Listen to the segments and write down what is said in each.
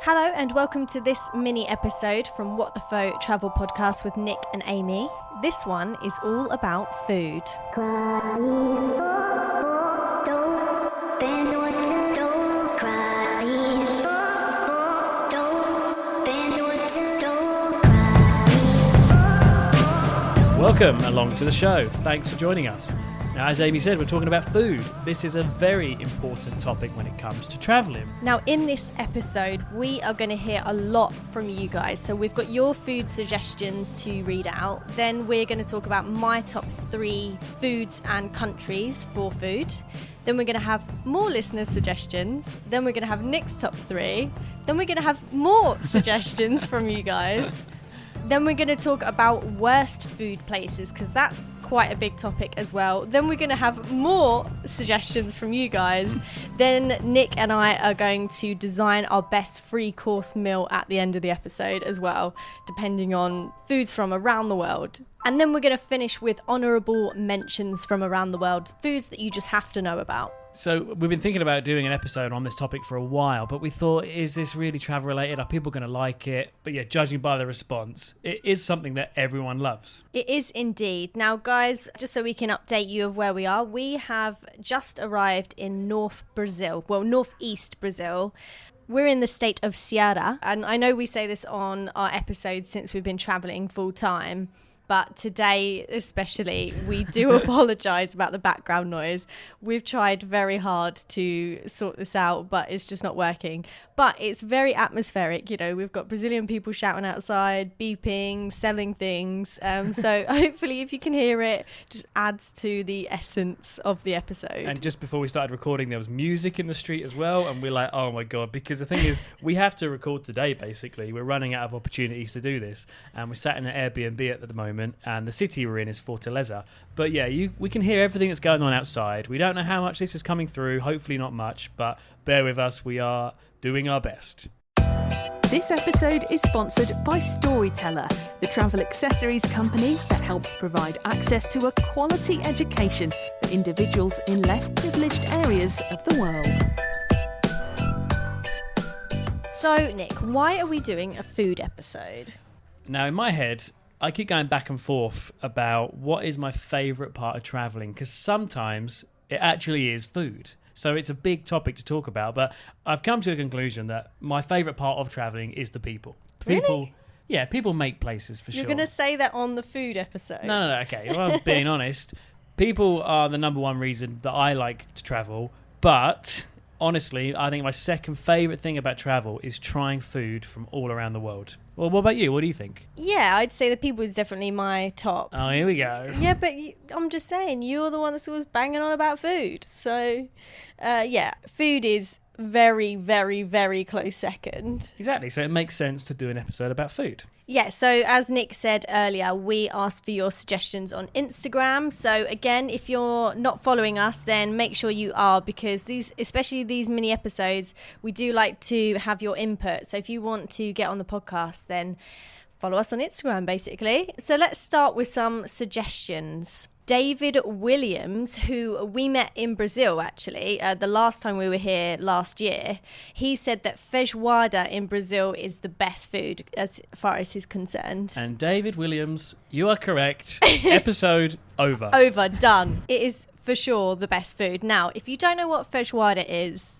Hello and welcome to this mini episode from What the Faux Travel Podcast with Nick and Amy. This one is all about food. Welcome along to the show. Thanks for joining us. Now, as Amy said, we're talking about food. This is a very important topic when it comes to travelling. Now, in this episode, we are going to hear a lot from you guys. So we've got your food suggestions to read out. Then we're going to talk about my top 3 foods and countries for food. Then we're going to have more listener suggestions. Then we're going to have Nick's top 3. Then we're going to have more suggestions from you guys. Then we're going to talk about worst food places, because that's quite a big topic as well. Then we're going to have more suggestions from you guys. Then Nick and I are going to design our best 3-course meal at the end of the episode as well, depending on foods from around the world. And then we're going to finish with honourable mentions from around the world, foods that you just have to know about. So we've been thinking about doing an episode on this topic for a while, but we thought, is this really travel related? Are people going to like it? But yeah, judging by the response, it is something that everyone loves. It is indeed. Now, guys, just so we can update you of where we are, we have just arrived in northeast Brazil. We're in the state of Ceará, and I know we say this on our episodes since we've been traveling full time. But today, especially, we do apologise about the background noise. We've tried very hard to sort this out, but it's just not working. But it's very atmospheric, you know. We've got Brazilian people shouting outside, beeping, selling things. So hopefully, if you can hear it, just adds to the essence of the episode. And just before we started recording, there was music in the street as well. And we're like, oh my God, because the thing is, we have to record today, basically. We're running out of opportunities to do this. And we're sat in an Airbnb at the moment. And the city we're in is Fortaleza. But yeah, we can hear everything that's going on outside. We don't know how much this is coming through, hopefully not much, but bear with us, we are doing our best. This episode is sponsored by Storyteller, the travel accessories company that helps provide access to a quality education for individuals in less privileged areas of the world. So, Nick, why are we doing a food episode? Now, in my head, I keep going back and forth about what is my favourite part of travelling, because sometimes it actually is food. So it's a big topic to talk about, but I've come to a conclusion that my favourite part of travelling is the people. Really? Yeah, people make places for sure. You're going to say that on the food episode? No, okay. Well, being honest, people are the number one reason that I like to travel, but honestly, I think my second favourite thing about travel is trying food from all around the world. Well, what about you? What do you think? Yeah, I'd say the people is definitely my top. Oh, here we go. Yeah, but I'm just saying, you're the one that's always banging on about food. So, yeah, food is very, very, very close second. Exactly. So it makes sense to do an episode about food. Yeah, so as Nick said earlier, we asked for your suggestions on Instagram. So again, if you're not following us, then make sure you are, because especially these mini episodes, we do like to have your input. So if you want to get on the podcast, then follow us on Instagram, basically. So let's start with some suggestions. David Williams, who we met in Brazil, actually, the last time we were here last year, he said that feijoada in Brazil is the best food as far as he's concerned. And David Williams, you are correct. Episode over. Over, done. It is for sure the best food. Now, if you don't know what feijoada is,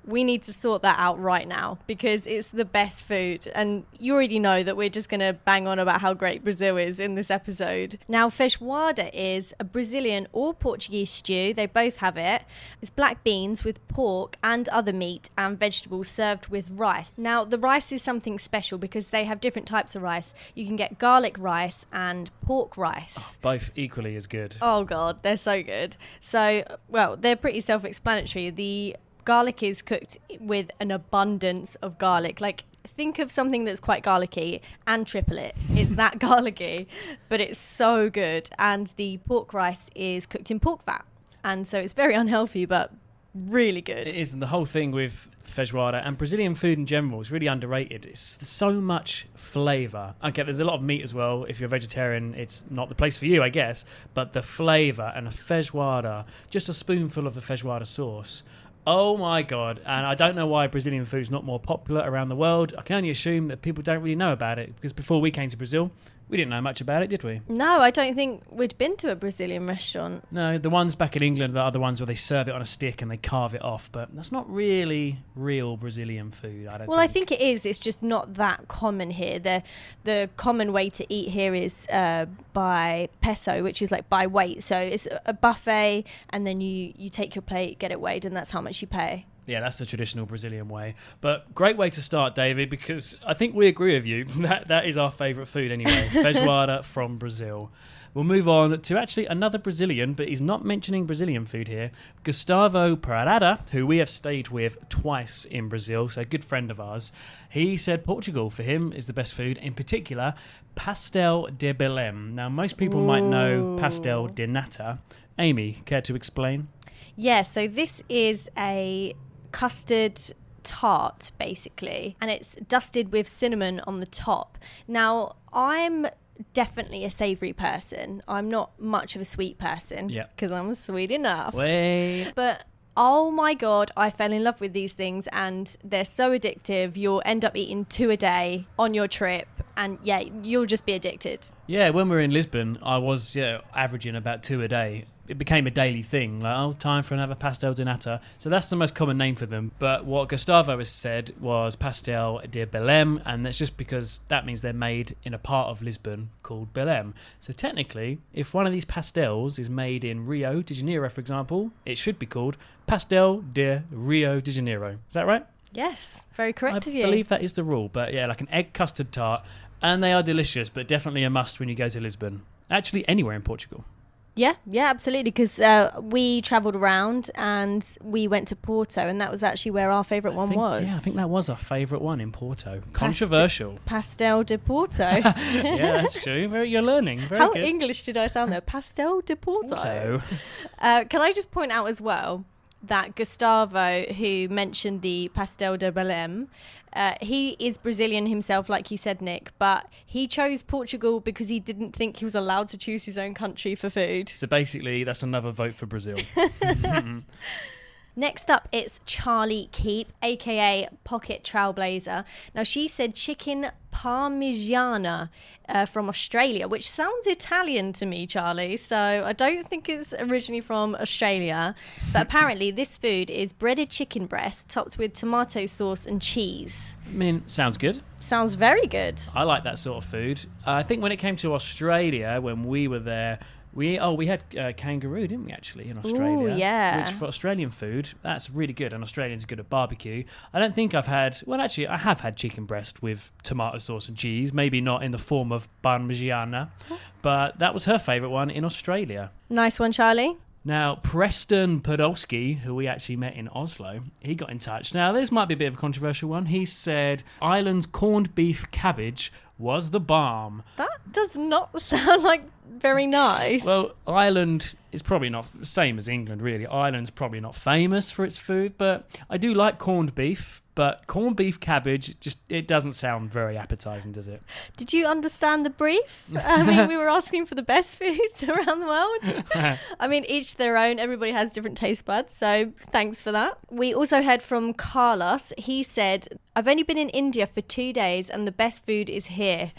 we need to sort that out right now, because it's the best food. And you already know that we're just going to bang on about how great Brazil is in this episode. Now, feijoada is a Brazilian or Portuguese stew. They both have it. It's black beans with pork and other meat and vegetables served with rice. Now, the rice is something special because they have different types of rice. You can get garlic rice and pork rice. Oh, both equally as good. Oh, God, they're so good. So, well, they're pretty self-explanatory. The garlic is cooked with an abundance of garlic. Like, think of something that's quite garlicky and triple it. It's that garlicky, but it's so good. And the pork rice is cooked in pork fat. And so it's very unhealthy, but really good. It is, and the whole thing with feijoada and Brazilian food in general is really underrated. It's so much flavour. Okay, there's a lot of meat as well. If you're a vegetarian, it's not the place for you, I guess. But the flavour and a feijoada, just a spoonful of the feijoada sauce, Oh my God. And I don't know why Brazilian food is not more popular around the world. I can only assume that people don't really know about it, because before we came to Brazil, we didn't know much about it, did we? No, I don't think we'd been to a Brazilian restaurant. No, the ones back in England are the ones where they serve it on a stick and they carve it off, but that's not really real Brazilian food, I don't think. Well, I think it is. It's just not that common here. The common way to eat here is by peso, which is like by weight. So it's a buffet, and then you take your plate, get it weighed, and that's how much you pay. Yeah, that's the traditional Brazilian way. But great way to start, David, because I think we agree with you. That is our favourite food anyway. Feijoada from Brazil. We'll move on to actually another Brazilian, but he's not mentioning Brazilian food here. Gustavo Parada, who we have stayed with twice in Brazil, so a good friend of ours. He said Portugal, for him, is the best food. In particular, pastel de Belém. Now, most people might know pastel de nata. Amy, care to explain? Yeah, so this is a custard tart, basically, and it's dusted with cinnamon on the top. Now, I'm definitely a savoury person. I'm not much of a sweet person, because I'm sweet enough. But oh my God, I fell in love with these things, and they're so addictive. You'll end up eating 2 a day on your trip, and yeah, you'll just be addicted. Yeah, when we were in Lisbon, I was averaging about 2 a day. It became a daily thing, like, time for another pastel de nata. So that's the most common name for them. But what Gustavo has said was pastel de Belém, and that's just because that means they're made in a part of Lisbon called Belém. So technically, if one of these pastels is made in Rio de Janeiro, for example, it should be called pastel de Rio de Janeiro. Is that right? Yes, very correct of you. I believe that is the rule. But yeah, like an egg custard tart, and they are delicious, but definitely a must when you go to Lisbon. Actually, anywhere in Portugal. Yeah, absolutely, because we travelled around and we went to Porto, and that was actually where our favourite one was. Yeah, I think that was our favourite one in Porto. Controversial. Pastel de Porto. Yeah, that's true. You're learning. Very How good. English did I sound there? Pastel de Porto. Can I just point out as well that Gustavo, who mentioned the pastel de Belém, he is Brazilian himself, like you said, Nick, but he chose Portugal because he didn't think he was allowed to choose his own country for food. So basically, that's another vote for Brazil. Next up, it's Charlie Keep, aka Pocket Trailblazer. Now, she said chicken parmigiana from Australia, which sounds Italian to me, Charlie. So I don't think it's originally from Australia. But apparently, this food is breaded chicken breast topped with tomato sauce and cheese. I mean, sounds good. Sounds very good. I like that sort of food. I think when it came to Australia, when we were there, we had kangaroo, didn't we, actually, in Australia? Ooh, yeah. Which, for Australian food, that's really good, and Australians are good at barbecue. I don't think I've had... Well, actually, I have had chicken breast with tomato sauce and cheese, maybe not in the form of parmigiana, but that was her favourite one in Australia. Nice one, Charlie. Now, Preston Podolsky, who we actually met in Oslo, he got in touch. Now, this might be a bit of a controversial one. He said Ireland's corned beef cabbage was the bomb. That does not sound like very nice. Well, Ireland is probably not the same as England, really. Ireland's probably not famous for its food, but I do like corned beef. But corned beef cabbage, it doesn't sound very appetising, does it? Did you understand the brief? I mean, we were asking for the best foods around the world. I mean, each their own. Everybody has different taste buds, so thanks for that. We also heard from Carlos. He said, I've only been in India for 2 days and the best food is here.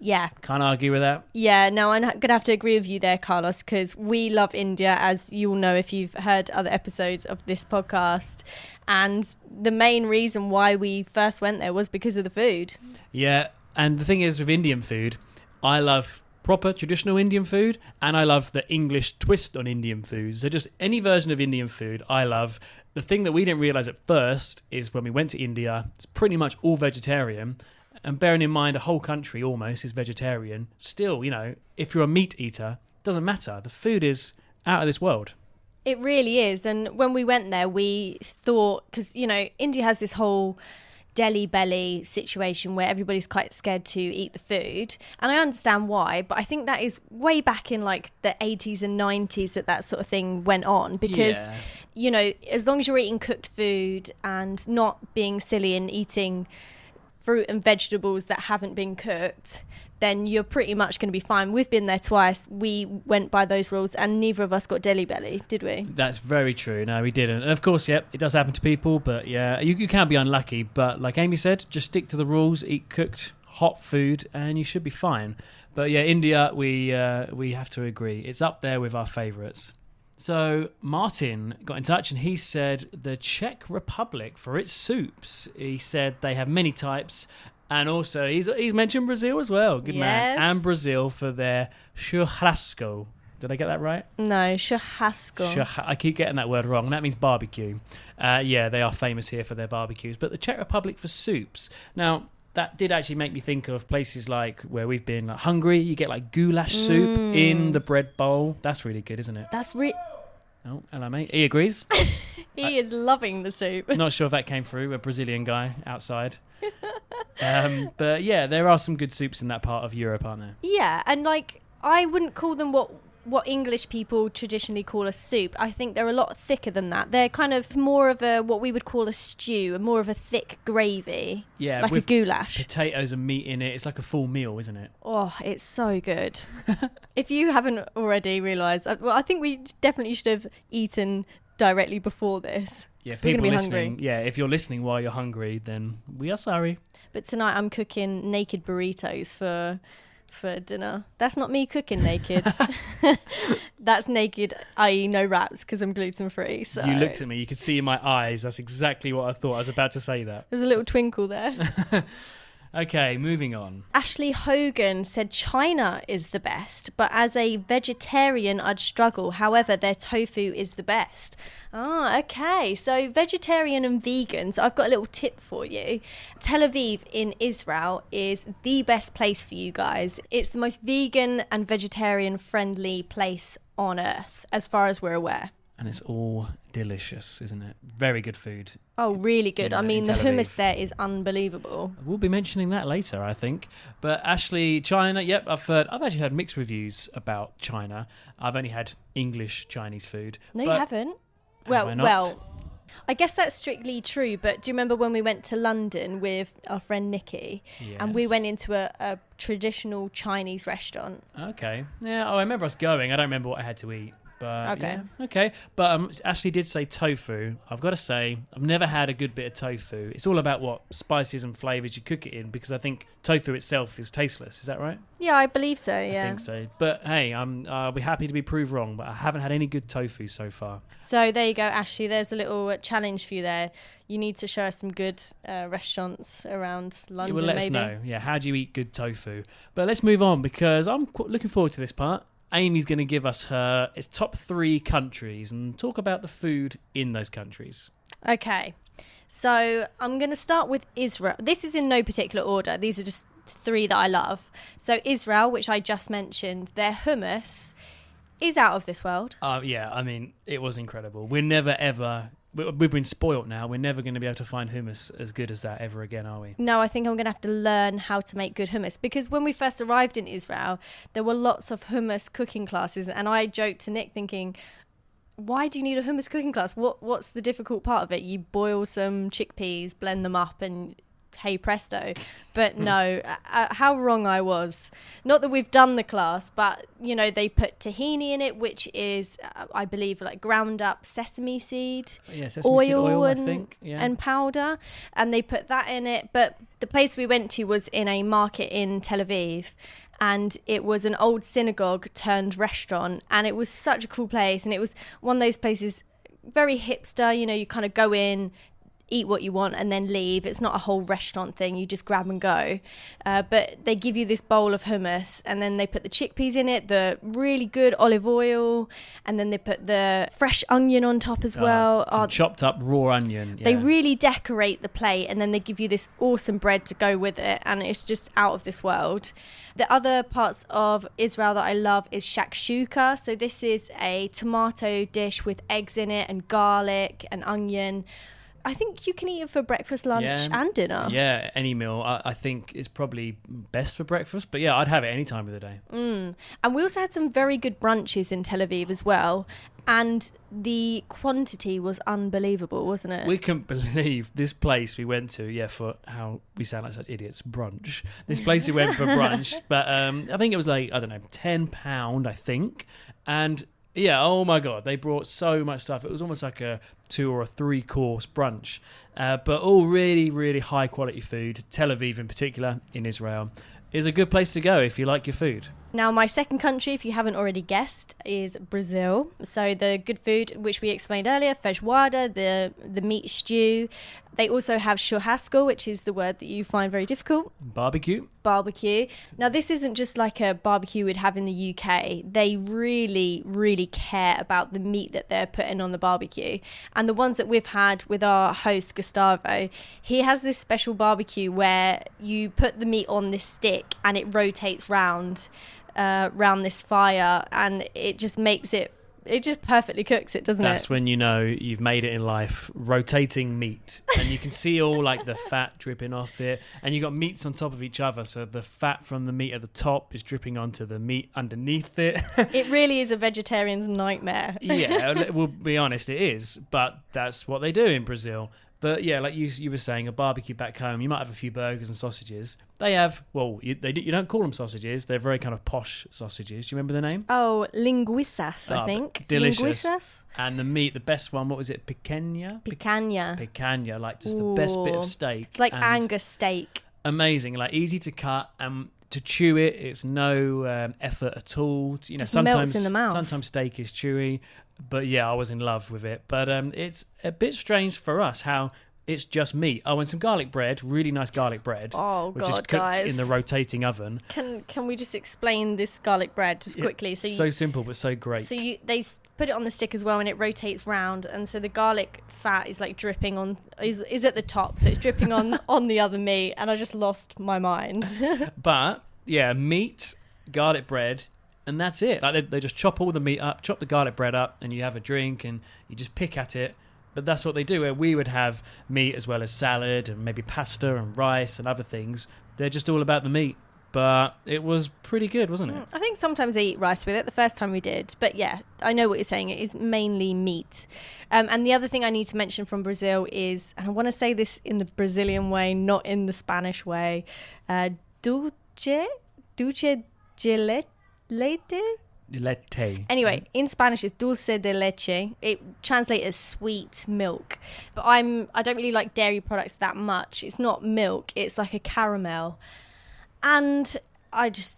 Yeah. Can't argue with that. Yeah, no, I'm going to have to agree with you there, Carlos, because we love India, as you'll know if you've heard other episodes of this podcast. And the main reason why we first went there was because of the food. Yeah, and the thing is with Indian food, I love proper traditional Indian food, and I love the English twist on Indian food. So just any version of Indian food, I love. The thing that we didn't realise at first is when we went to India, it's pretty much all vegetarian. And bearing in mind a whole country almost is vegetarian, still, if you're a meat eater, it doesn't matter. The food is out of this world. It really is. And when we went there, we thought, because, India has this whole Delhi belly situation where everybody's quite scared to eat the food. And I understand why, but I think that is way back in like the 80s and 90s that sort of thing went on. Because, as long as you're eating cooked food and not being silly and eating fruit and vegetables that haven't been cooked, then you're pretty much going to be fine. We've been there twice. We went by those rules and neither of us got deli belly, did we? That's very true. No, we didn't. And of course, it does happen to people, but yeah, you can be unlucky. But like Amy said, just stick to the rules, eat cooked, hot food, and you should be fine. But yeah, India, we have to agree. It's up there with our favourites. So Martin got in touch and he said the Czech Republic for its soups. He said they have many types. And also, he's mentioned Brazil as well. Good man. And Brazil for their churrasco. Did I get that right? No, churrasco. I keep getting that word wrong. That means barbecue. Yeah, they are famous here for their barbecues. But the Czech Republic for soups. Now, that did actually make me think of places like where we've been, like Hungary. You get like goulash soup in the bread bowl. That's really good, isn't it? Oh, hello, mate. He agrees. He is loving the soup. Not sure if that came through, a Brazilian guy outside. But yeah, there are some good soups in that part of Europe, aren't there? Yeah, and like I wouldn't call them what English people traditionally call a soup. I think they're a lot thicker than that. They're kind of more of a what we would call a stew, more of a thick gravy. Yeah, like a goulash. Potatoes and meat in it. It's like a full meal, isn't it? Oh, it's so good. If you haven't already realised, well, I think we definitely should have eaten directly before this. Yeah, so we're going to be hungry. Yeah, if you're listening while you're hungry, then we are sorry. But tonight I'm cooking naked burritos for dinner. That's not me cooking naked. That's naked, i.e. no wraps, because I'm gluten free. So you looked at me, you could see in my eyes. That's exactly what I thought. I was about to say that. There's a little twinkle there. Okay, moving on. Ashley Hogan said China is the best, but as a vegetarian, I'd struggle. However, their tofu is the best. Okay. So vegetarian and vegans, I've got a little tip for you. Tel Aviv in Israel is the best place for you guys. It's the most vegan and vegetarian friendly place on earth, as far as we're aware. And it's all delicious, isn't it? Very good food. Oh, really good. I mean, the Tel hummus Aviv. there is unbelievable. We'll be mentioning that later, I think. But Ashley, China, yep, I've actually heard mixed reviews about China. I've only had English Chinese food. No, you haven't. Well, I guess that's strictly true, but do you remember when we went to London with our friend Nikki? Yes. And we went into a traditional Chinese restaurant? Okay. Yeah, I remember us going. I don't remember what I had to eat. But okay. Yeah, okay. But Ashley did say tofu. I've got to say, I've never had a good bit of tofu. It's all about what spices and flavours you cook it in, because I think tofu itself is tasteless. Is that right? Yeah, I believe so, yeah. I think so. But hey, I'll be happy to be proved wrong, but I haven't had any good tofu so far. So there you go, Ashley. There's a little challenge for you there. You need to show us some good restaurants around London, Let us know. Yeah, how do you eat good tofu? But let's move on, because I'm looking forward to this part. Amy's going to give us her top 3 countries and talk about the food in those countries. Okay, so I'm going to start with Israel. This is in no particular order. These are just 3 that I love. So Israel, which I just mentioned, their hummus is out of this world. Yeah, I mean, it was incredible. We're never, ever... We've been spoilt now. We're never going to be able to find hummus as good as that ever again, are we? No, I think I'm going to have to learn how to make good hummus, because when we first arrived in Israel, there were lots of hummus cooking classes, and I joked to Nick thinking, why do you need a hummus cooking class? What's the difficult part of it? You boil some chickpeas, blend them up, and hey presto. But no, how wrong I was. Not that we've done the class, but you know, they put tahini in it, which is I believe like ground up sesame seed, oil, I think. Yeah. And powder, and they put that in it. But the place we went to was in a market in Tel Aviv, and it was an old synagogue turned restaurant, and it was such a cool place. And it was one of those places, very hipster, you know, you kind of go in, eat what you want and then leave. It's not a whole restaurant thing, you just grab and go. But they give you this bowl of hummus, and then they put the chickpeas in it, the really good olive oil, and then they put the fresh onion on top as well. Some chopped up raw onion. Yeah. They really decorate the plate, and then they give you this awesome bread to go with it, and it's just out of this world. The other parts of Israel that I love is shakshuka. So this is a tomato dish with eggs in it and garlic and onion. I think you can eat it for breakfast, lunch and dinner. Yeah, any meal I think is probably best for breakfast. But yeah, I'd have it any time of the day. And we also had some very good brunches in Tel Aviv as well. And the quantity was unbelievable, wasn't it? We couldn't believe this place we went to, for how we sound like such idiots, brunch. This place we went for brunch, but I think it was like, I don't know, £10, I think. And yeah, oh my God, they brought so much stuff. It was almost like a 2 or 3 course brunch, but all really, really high quality food. Tel Aviv in particular, in Israel, is a good place to go if you like your food. Now, my second country, if you haven't already guessed, is Brazil. So the good food, which we explained earlier, feijoada, the meat stew. They also have churrasco, which is the word that you find very difficult. Barbecue. Now, this isn't just like a barbecue we'd have in the UK. They really, really care about the meat that they're putting on the barbecue. And the ones that we've had with our host, Gustavo, he has this special barbecue where you put the meat on this stick and it rotates round this fire, and it just makes it just perfectly cooks it, doesn't it? That's when you know you've made it in life. Rotating meat, and you can see all like the fat dripping off it, and you got meats on top of each other, so the fat from the meat at the top is dripping onto the meat underneath it. It really is a vegetarian's nightmare. Yeah, we'll be honest, it is, but that's what they do in Brazil. But yeah, like you were saying, a barbecue back home, you might have a few burgers and sausages. They have, you don't call them sausages. They're very kind of posh sausages. Do you remember the name? Oh, linguiças, I think. Delicious. Linguiças. And the meat, the best one, what was it? Picanha, like just the best bit of steak. It's like Angus steak. Amazing, like easy to cut and to chew it. It's no effort at all. Just sometimes melts in the mouth. Sometimes steak is chewy. But yeah, I was in love with it. But it's a bit strange for us how it's just meat. Oh, and some garlic bread, really nice garlic bread. Oh, which God, is cooked guys. in the rotating oven. Can we just explain this garlic bread just quickly? So simple, but so great. So they put it on the stick as well, and it rotates round. And so the garlic fat is like dripping on, is at the top. So it's dripping on the other meat. And I just lost my mind. But yeah, meat, garlic bread, and that's it. Like they just chop all the meat up, chop the garlic bread up, and you have a drink and you just pick at it. But that's what they do. Where we would have meat as well as salad and maybe pasta and rice and other things. They're just all about the meat. But it was pretty good, wasn't it? I think sometimes they eat rice with it. The first time we did. But yeah, I know what you're saying. It is mainly meat. And the other thing I need to mention from Brazil is, and I want to say this in the Brazilian way, not in the Spanish way, dulce de leite. Anyway, in Spanish it's dulce de leche. It translates as sweet milk. But I don't really like dairy products that much. It's not milk, it's like a caramel. And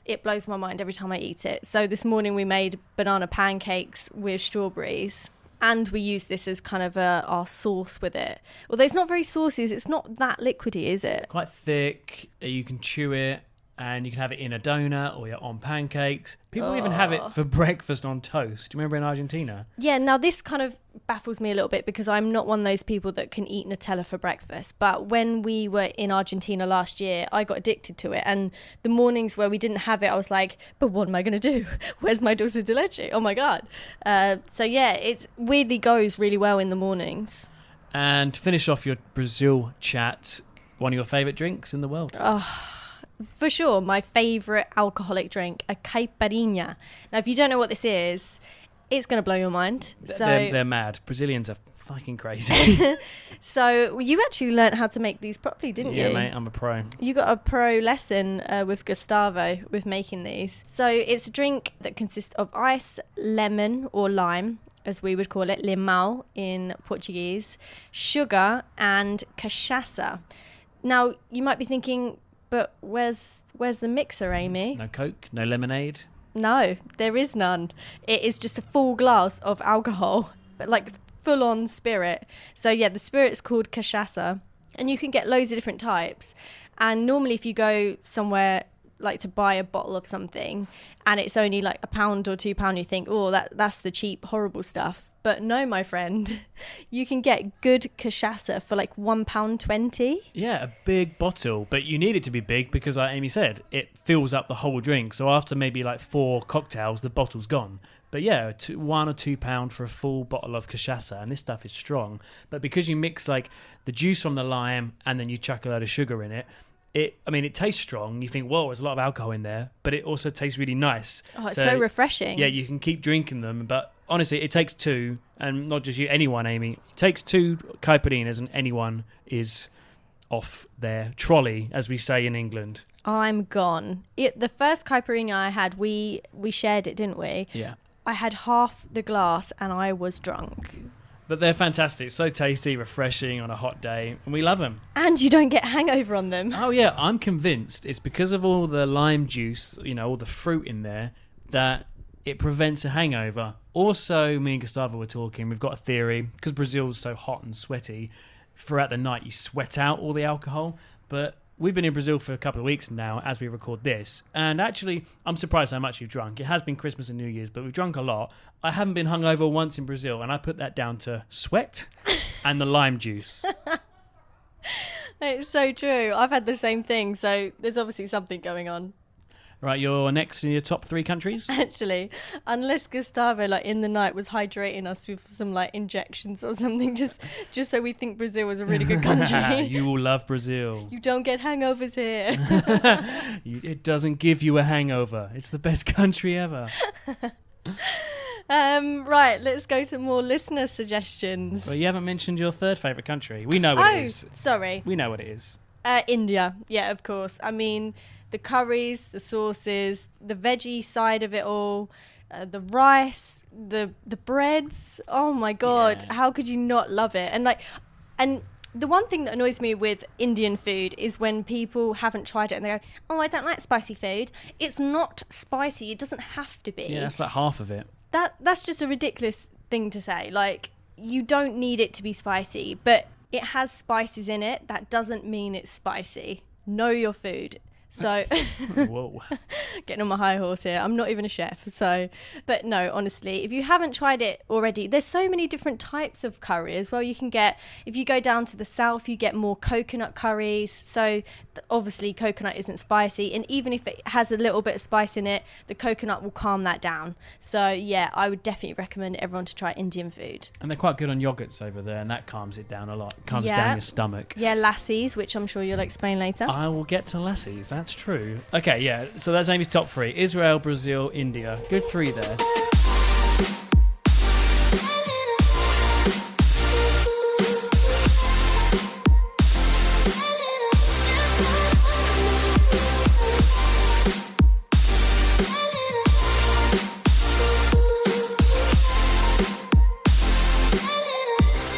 it blows my mind every time I eat it. So this morning we made banana pancakes with strawberries. And we use this as kind of our sauce with it. Although it's not very saucy, it's not that liquidy, is it? It's quite thick. You can chew it. And you can have it in a donut or on pancakes. People even have it for breakfast on toast. Do you remember in Argentina? Yeah, now this kind of baffles me a little bit because I'm not one of those people that can eat Nutella for breakfast. But when we were in Argentina last year, I got addicted to it. And the mornings where we didn't have it, I was like, but what am I going to do? Where's my dulce de leche? Oh my God. So yeah, it weirdly goes really well in the mornings. And to finish off your Brazil chat, one of your favourite drinks in the world? For sure, my favourite alcoholic drink, a caipirinha. Now, if you don't know what this is, it's going to blow your mind. They're mad. Brazilians are fucking crazy. So you actually learnt how to make these properly, didn't you? Yeah, mate, I'm a pro. You got a pro lesson with Gustavo with making these. So it's a drink that consists of ice, lemon or lime, as we would call it, limão in Portuguese, sugar and cachaça. Now, you might be thinking, but where's the mixer, Amy? No Coke, no lemonade? No, there is none. It is just a full glass of alcohol, but like full-on spirit. So yeah, the spirit's called cachaça, and you can get loads of different types. And normally if you go somewhere like to buy a bottle of something and it's only like £1 or £2, you think, oh, that's the cheap, horrible stuff. But no, my friend, you can get good cachaça for like £1.20. Yeah, a big bottle, but you need it to be big because, like Amy said, it fills up the whole drink. So after maybe like 4 cocktails, the bottle's gone. But yeah, £1 or £2 for a full bottle of cachaça, and this stuff is strong. But because you mix like the juice from the lime and then you chuck a load of sugar in it, it tastes strong. You think, whoa, there's a lot of alcohol in there, but it also tastes really nice. Oh, it's so refreshing. Yeah, you can keep drinking them, but honestly, it takes 2, and not just you, anyone, Amy. It takes 2 caipirinhas and anyone is off their trolley, as we say in England. I'm gone. The first caipirinha I had, we shared it, didn't we? Yeah. I had half the glass and I was drunk. But they're fantastic. So tasty, refreshing on a hot day. And we love them. And you don't get hangover on them. Oh, yeah. I'm convinced it's because of all the lime juice, all the fruit in there, that it prevents a hangover. Also, me and Gustavo were talking. We've got a theory. Because Brazil's so hot and sweaty, throughout the night you sweat out all the alcohol. But we've been in Brazil for a couple of weeks now as we record this. And actually, I'm surprised how much you've drunk. It has been Christmas and New Year's, but we've drunk a lot. I haven't been hungover once in Brazil, and I put that down to sweat and the lime juice. It's so true. I've had the same thing, so there's obviously something going on. Right, you're next in your top 3 countries? Actually, unless Gustavo, like in the night, was hydrating us with some like injections or something, just so we think Brazil was a really good country. You will love Brazil. You don't get hangovers here. It doesn't give you a hangover. It's the best country ever. Right, let's go to more listener suggestions. Well, you haven't mentioned your 3rd favourite country. We know what it is. Sorry. We know what it is. India. Yeah, of course. I mean, the curries, the sauces, the veggie side of it all, the rice, the breads. Oh my God, Yeah. How could you not love it? And the one thing that annoys me with Indian food is when people haven't tried it and they go, oh, I don't like spicy food. It's not spicy. It doesn't have to be. Yeah, that's like half of it. That's just a ridiculous thing to say. Like, you don't need it to be spicy, but it has spices in it. That doesn't mean it's spicy. Know your food. So Whoa. getting on my high horse here. I'm not even a chef. But no, honestly, if you haven't tried it already, there's so many different types of curry as well. You can get, if you go down to the south, you get more coconut curries. So obviously coconut isn't spicy. And even if it has a little bit of spice in it, the coconut will calm that down. So yeah, I would definitely recommend everyone to try Indian food. And they're quite good on yogurts over there, and that calms it down a lot. Calms down your stomach. Yeah, lassis, which I'm sure you'll explain later. I will get to lassis. That's true. Okay, yeah. So that's Amy's top 3. Israel, Brazil, India. Good 3 there.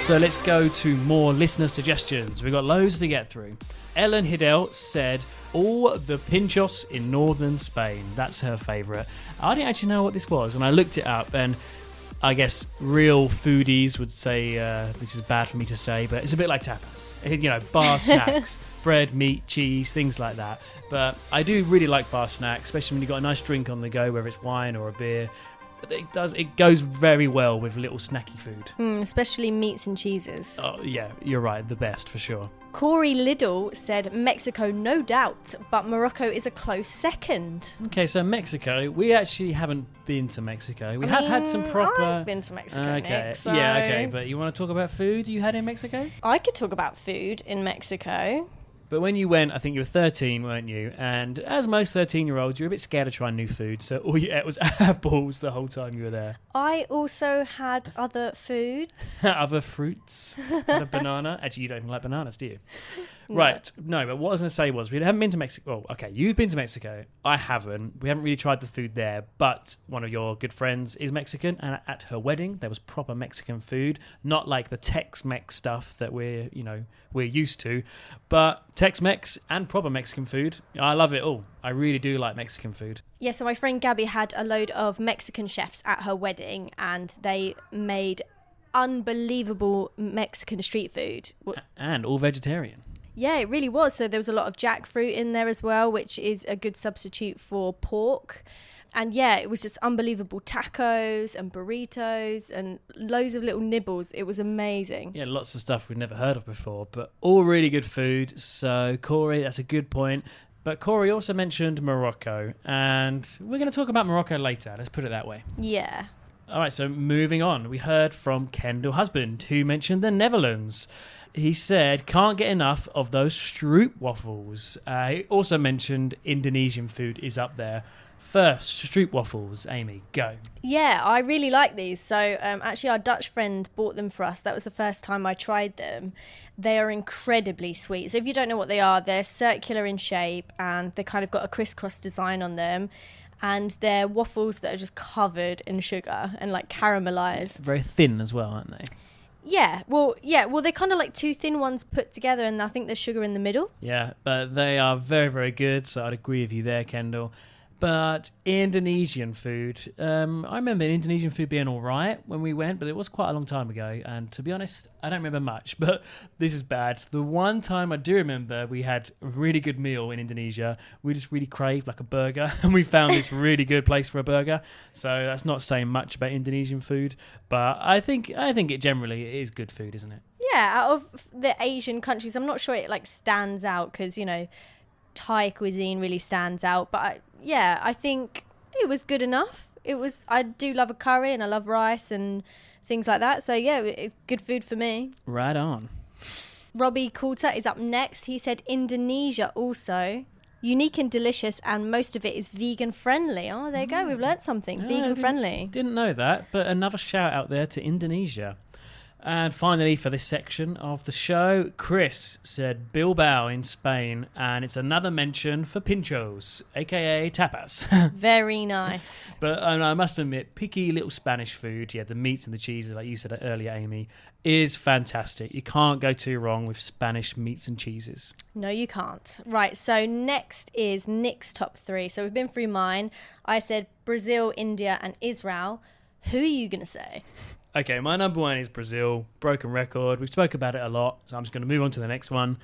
So let's go to more listener suggestions. We've got loads to get through. Ellen Hidell said, all the pinchos in northern Spain. That's her favourite. I didn't actually know what this was, and I looked it up, and I guess real foodies would say, this is bad for me to say, but it's a bit like tapas. Bar snacks, bread, meat, cheese, things like that. But I do really like bar snacks, especially when you've got a nice drink on the go, whether it's wine or a beer. It goes very well with little snacky food. Especially meats and cheeses. Oh, yeah, you're right. The best, for sure. Corey Liddell said Mexico, no doubt, but Morocco is a close second. Okay, so Mexico. We actually haven't been to Mexico. We have had some proper... I've been to Mexico, Okay, Nick, so... yeah, okay. But you want to talk about food you had in Mexico? I could talk about food in Mexico. But when you went, I think you were 13, weren't you? And as most 13-year-olds, you're a bit scared of trying new food. So all you ate was apples the whole time you were there. I also had other foods. Other fruits. Had a banana. Actually, you don't even like bananas, do you? No. Right. No, but what I was going to say was we haven't been to Mexico. Oh, okay. You've been to Mexico. I haven't. We haven't really tried the food there. But one of your good friends is Mexican. And at her wedding, there was proper Mexican food. Not like the Tex-Mex stuff that we're used to. But Tex-Mex and proper Mexican food. I love it all. I really do like Mexican food. Yeah, so my friend Gabby had a load of Mexican chefs at her wedding. And they made unbelievable Mexican street food. And all vegetarian. Yeah, it really was. So there was a lot of jackfruit in there as well, which is a good substitute for pork. And yeah, it was just unbelievable tacos and burritos and loads of little nibbles. It was amazing. Yeah, lots of stuff we'd never heard of before, but all really good food. So, Corey, that's a good point. But Corey also mentioned Morocco, and we're going to talk about Morocco later. Let's put it that way. Yeah. All right, so moving on. We heard from Kendall Husband, who mentioned the Netherlands. He said, can't get enough of those stroop waffles. He also mentioned Indonesian food is up there. First, stroop waffles. Amy, go. Yeah, I really like these. So actually our Dutch friend bought them for us. That was the first time I tried them. They are incredibly sweet. So if you don't know what they are, they're circular in shape and they kind of got a crisscross design on them. And they're waffles that are just covered in sugar and like caramelized. Very thin as well, aren't they? Yeah, well, they're kind of like two thin ones put together, and I think there's sugar in the middle. Yeah, but they are very, very good. So I'd agree with you there, Kendall. But Indonesian food, I remember Indonesian food being all right when we went, but it was quite a long time ago. And to be honest, I don't remember much, but this is bad. The one time I do remember we had a really good meal in Indonesia. We just really craved like a burger, and we found this really good place for a burger. So that's not saying much about Indonesian food, but I think it generally is good food, isn't it? Yeah, out of the Asian countries, I'm not sure it like stands out because, you know, Thai cuisine really stands out, but I think it was good enough. I do love a curry and I love rice and things like that, so yeah, it's good food for me. Right on. Robbie Coulter is up next. He said Indonesia also unique and delicious, and most of it is vegan friendly. Oh, there you go, we've learnt something. Vegan friendly. Didn't know that, but another shout out there to Indonesia. And finally, for this section of the show, Chris said Bilbao in Spain, and it's another mention for pinchos, aka tapas. Very nice. But I must admit, picky little Spanish food, the meats and the cheeses, like you said earlier, Amy, is fantastic. You can't go too wrong with Spanish meats and cheeses. No, you can't. Right, so next is Nick's top 3. So we've been through mine. I said Brazil, India, and Israel. Who are you going to say? Okay, my number 1 is Brazil, broken record. We've spoke about it a lot, so I'm just going to move on to the next one.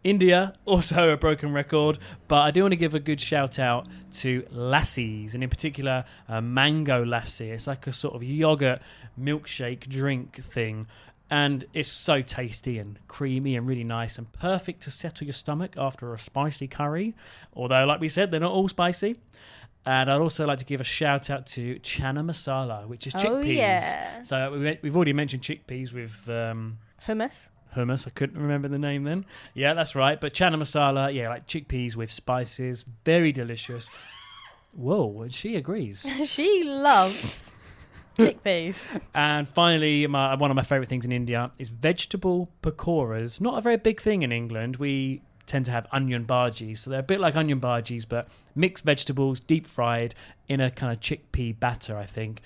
India, also a broken record, but I do want to give a good shout out to lassis, and in particular, a mango lassi. It's like a sort of yogurt milkshake drink thing, and it's so tasty and creamy and really nice and perfect to settle your stomach after a spicy curry, although, like we said, they're not all spicy. And I'd also like to give a shout out to chana masala, which is chickpeas. Oh, yeah. So we've already mentioned chickpeas with hummus. I couldn't remember the name then. Yeah, that's right. But chana masala, like chickpeas with spices, very delicious. Whoa, she agrees. She loves chickpeas. And finally, one of my favourite things in India is vegetable pakoras. Not a very big thing in England. We tend to have onion bhajis, so they're a bit like onion bhajis, but mixed vegetables, deep fried in a kind of chickpea batter, I think.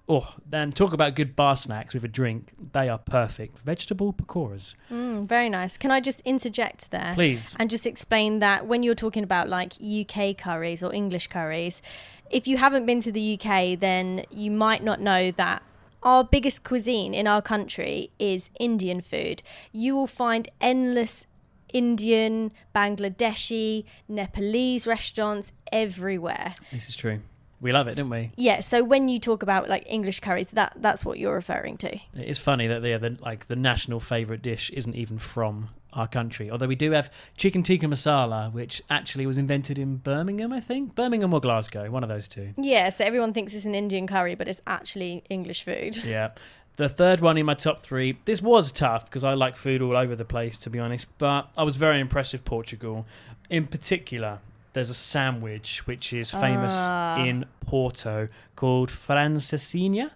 Oh, then talk about good bar snacks with a drink. They are perfect. Vegetable pakoras. Very nice. Can I just interject there? Please. And just explain that when you're talking about like UK curries or English curries, if you haven't been to the UK, then you might not know that our biggest cuisine in our country is Indian food. You will find endless Indian, Bangladeshi, Nepalese restaurants everywhere. This is true. We love it, don't we? Yeah, so when you talk about like English curries, that's what you're referring to. It's funny that the national favourite dish isn't even from our country. Although we do have chicken tikka masala, which actually was invented in Birmingham, I think. Birmingham or Glasgow, one of those two. Yeah, so everyone thinks it's an Indian curry, but it's actually English food. Yeah. The third one in my top 3, this was tough because I like food all over the place, to be honest, but I was very impressed with Portugal. In particular, there's a sandwich which is famous in Porto called francesinha.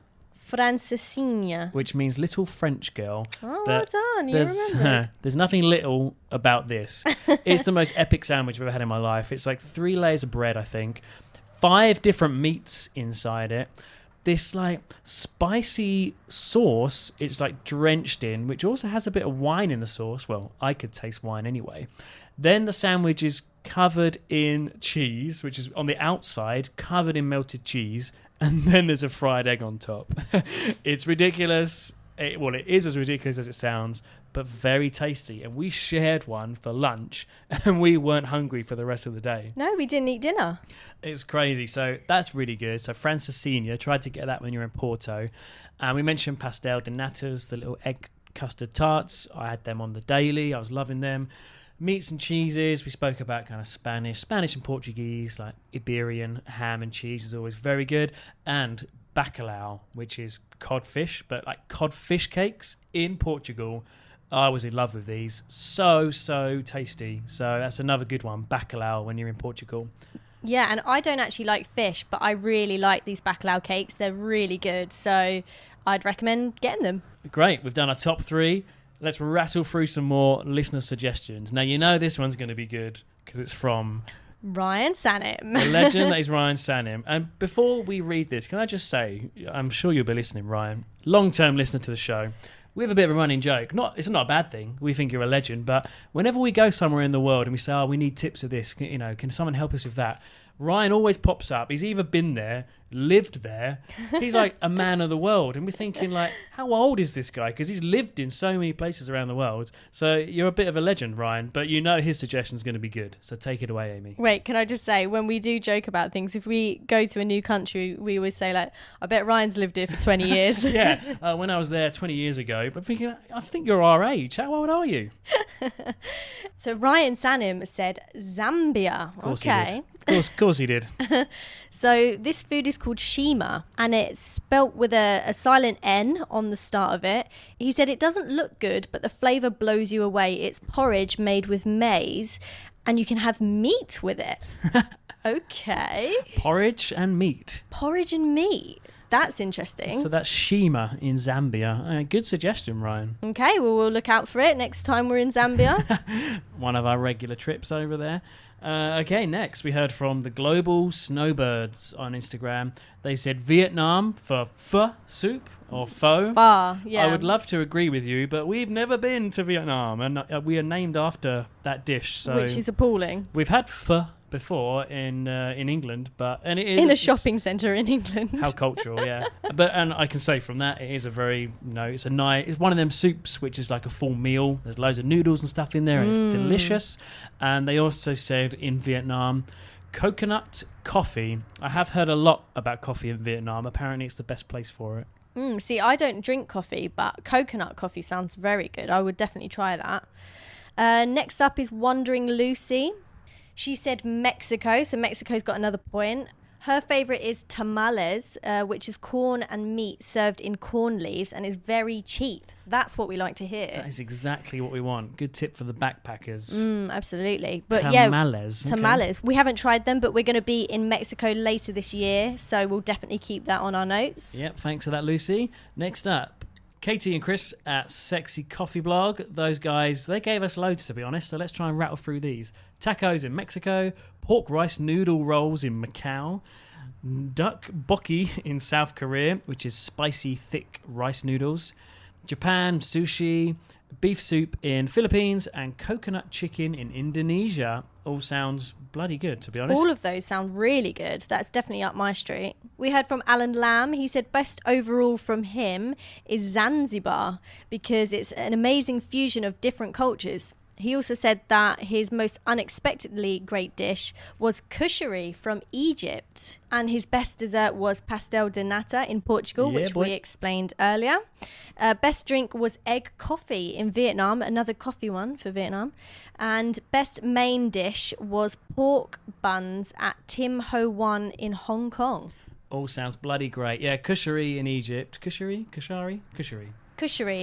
Francesinha. Which means little French girl. Oh, well done. You remembered. There's nothing little about this. It's the most epic sandwich I've ever had in my life. It's like 3 layers of bread, I think. 5 different meats inside it. This like spicy sauce, it's like drenched in, which also has a bit of wine in the sauce. Well, I could taste wine anyway. Then the sandwich is covered in cheese, which is on the outside, covered in melted cheese. And then there's a fried egg on top. It's ridiculous. It is as ridiculous as it sounds, but very tasty. And we shared one for lunch, and we weren't hungry for the rest of the day. No, we didn't eat dinner. It's crazy. So that's really good. So Francesinha, try to get that when you're in Porto. And we mentioned pastel de natas, the little egg custard tarts. I had them on the daily. I was loving them. Meats and cheeses. We spoke about kind of Spanish and Portuguese, like Iberian ham and cheese is always very good. And bacalhau, which is codfish, but like codfish cakes in Portugal. I was in love with these. So tasty. So that's another good one, bacalhau, when you're in Portugal. Yeah, and I don't actually like fish, but I really like these bacalhau cakes. They're really good, so I'd recommend getting them. Great, we've done our top 3. Let's rattle through some more listener suggestions. Now, you know this one's going to be good because it's from Ryan Sanim. the legend that is Ryan Sanim. And before we read this, can I just say, I'm sure you'll be listening, Ryan, long-term listener to the show. We have a bit of a running joke. It's not a bad thing. We think you're a legend, but whenever we go somewhere in the world and we say, we need tips of this, can someone help us with that? Ryan always pops up. He's either been there, lived there. He's like a man of the world. And we're thinking, like, how old is this guy? Because he's lived in so many places around the world. So you're a bit of a legend, Ryan, but you know his suggestion's going to be good. So take it away, Amy. Wait, can I just say, when we do joke about things, if we go to a new country, we always say, like, I bet Ryan's lived here for 20 years. Yeah, when I was there 20 years ago, but thinking, I think you're our age. How old are you? So Ryan Sanim said Zambia. Okay. Of course he did. So this food is called shima, and it's spelt with a silent N on the start of it. He said it doesn't look good, but the flavour blows you away. It's porridge made with maize, and you can have meat with it. Okay. Porridge and meat. Porridge and meat. That's interesting. So that's shima in Zambia. Good suggestion, Ryan. Okay, well, we'll look out for it next time we're in Zambia. One of our regular trips over there. Okay, next we heard from the Global Snowbirds on Instagram. They said Vietnam for pho soup or pho. Pho, yeah. I would love to agree with you, but we've never been to Vietnam, and we are named after that dish. So which is appalling. We've had pho before in England, and it is in a shopping centre in England. How cultural, yeah. And I can say from that, it is a very, it's one of them soups which is like a full meal. There's loads of noodles and stuff in there, and it's delicious. And they also said in Vietnam, coconut coffee. I have heard a lot about coffee in Vietnam. Apparently, it's the best place for it. See, I don't drink coffee, but coconut coffee sounds very good. I would definitely try that. Next up is Wandering Lucy. She said Mexico, so Mexico's got another point. Her favourite is tamales, which is corn and meat served in corn leaves and is very cheap. That's what we like to hear. That is exactly what we want. Good tip for the backpackers. Absolutely. But tamales. Tamales. Okay. We haven't tried them, but we're going to be in Mexico later this year, so we'll definitely keep that on our notes. Yep, thanks for that, Lucy. Next up, Katie and Chris at Sexy Coffee Blog. Those guys, they gave us loads, to be honest, so let's try and rattle through these. Tacos in Mexico, pork rice noodle rolls in Macau, duck bokki in South Korea, which is spicy, thick rice noodles, Japan, sushi, beef soup in Philippines, and coconut chicken in Indonesia. All sounds bloody good, to be honest. All of those sound really good. That's definitely up my street. We heard from Alan Lamb. He said best overall from him is Zanzibar because it's an amazing fusion of different cultures. He also said that his most unexpectedly great dish was kushari from Egypt. And his best dessert was pastel de nata in Portugal, which we explained earlier. Best drink was egg coffee in Vietnam, another coffee one for Vietnam. And best main dish was pork buns at Tim Ho Wan in Hong Kong. All sounds bloody great. Yeah, kushari in Egypt. Kushari,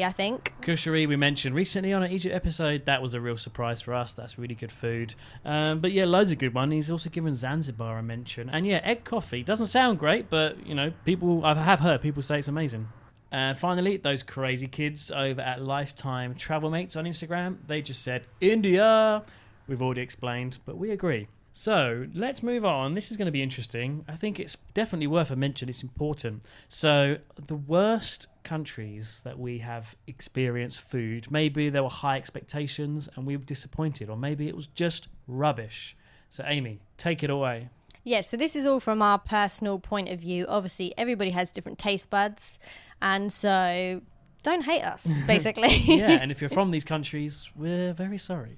I think. Kushari we mentioned recently on an Egypt episode. That was a real surprise for us. That's really good food. But yeah, loads of good ones. He's also given Zanzibar a mention. And yeah, egg coffee. Doesn't sound great, but I have heard people say it's amazing. And finally, those crazy kids over at Lifetime Travel Mates on Instagram, they just said India. We've already explained, but we agree. So let's move on. This is going to be interesting. I think it's definitely worth a mention. It's important. So the worst countries that we have experienced food, maybe there were high expectations and we were disappointed, or maybe it was just rubbish. So Amy, take it away. Yeah, so this is all from our personal point of view. Obviously, everybody has different taste buds. And so don't hate us, basically. Yeah, and if you're from these countries, we're very sorry.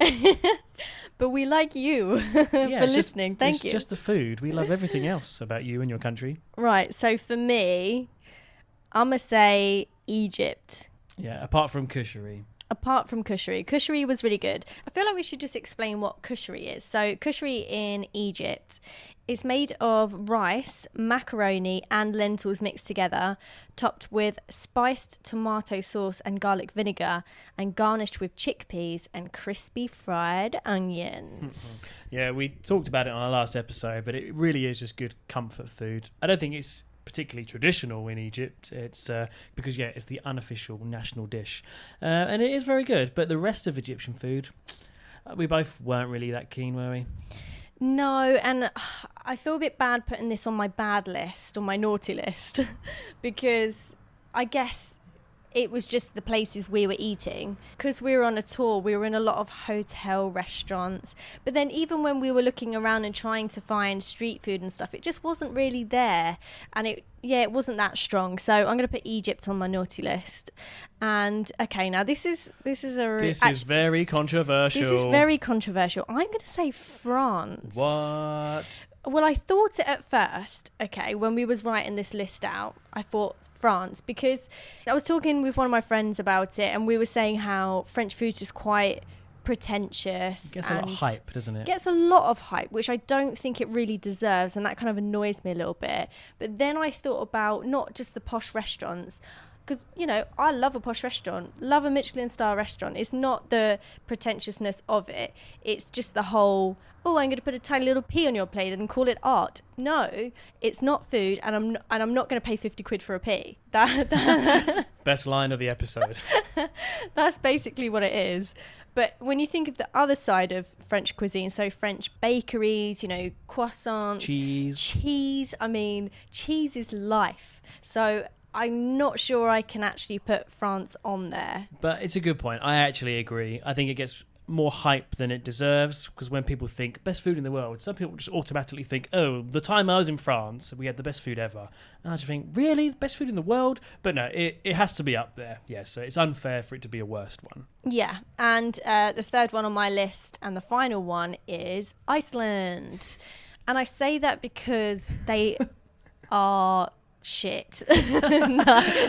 But we like you for listening. Thank you. It's just the food. We love everything else about you and your country. Right, so for me, I'm going to say Egypt. Yeah, apart from kushari. Kushari was really good. I feel like we should just explain what kushari is. So kushari in Egypt is made of rice, macaroni and lentils mixed together, topped with spiced tomato sauce and garlic vinegar, and garnished with chickpeas and crispy fried onions. Yeah, we talked about it on our last episode, but it really is just good comfort food. I don't think it's particularly traditional in Egypt. It's because it's the unofficial national dish, and it is very good. But the rest of Egyptian food, we both weren't really that keen, were we? No, and I feel a bit bad putting this on my bad list, on my naughty list, because I guess it was just the places we were eating. Because we were on a tour, we were in a lot of hotel restaurants. But then even when we were looking around and trying to find street food and stuff, it just wasn't really there. And it wasn't that strong. So I'm going to put Egypt on my naughty list. And okay, now this is very controversial. This is very controversial. I'm going to say France. What? Well, I thought it at first, okay, when we was writing this list out, I thought France, because I was talking with one of my friends about it, and we were saying how French food's just quite pretentious. It gets a lot of hype, doesn't it? Gets a lot of hype, which I don't think it really deserves, and that kind of annoys me a little bit. But then I thought about not just the posh restaurants, because, I love a posh restaurant, love a Michelin star restaurant. It's not the pretentiousness of it. It's just the whole, I'm going to put a tiny little pea on your plate and call it art. No, it's not food, and I'm not going to pay 50 quid for a pea. Best line of the episode. That's basically what it is. But when you think of the other side of French cuisine, so French bakeries, croissants, cheese. I mean, cheese is life. So I'm not sure I can actually put France on there. But it's a good point. I actually agree. I think it gets more hype than it deserves, because when people think best food in the world, some people just automatically think, oh, the time I was in France, we had the best food ever. And I just think, really? The best food in the world? But no, it has to be up there. Yeah, so it's unfair for it to be a worst one. Yeah, and the third one on my list and the final one is Iceland. And I say that because they are shit.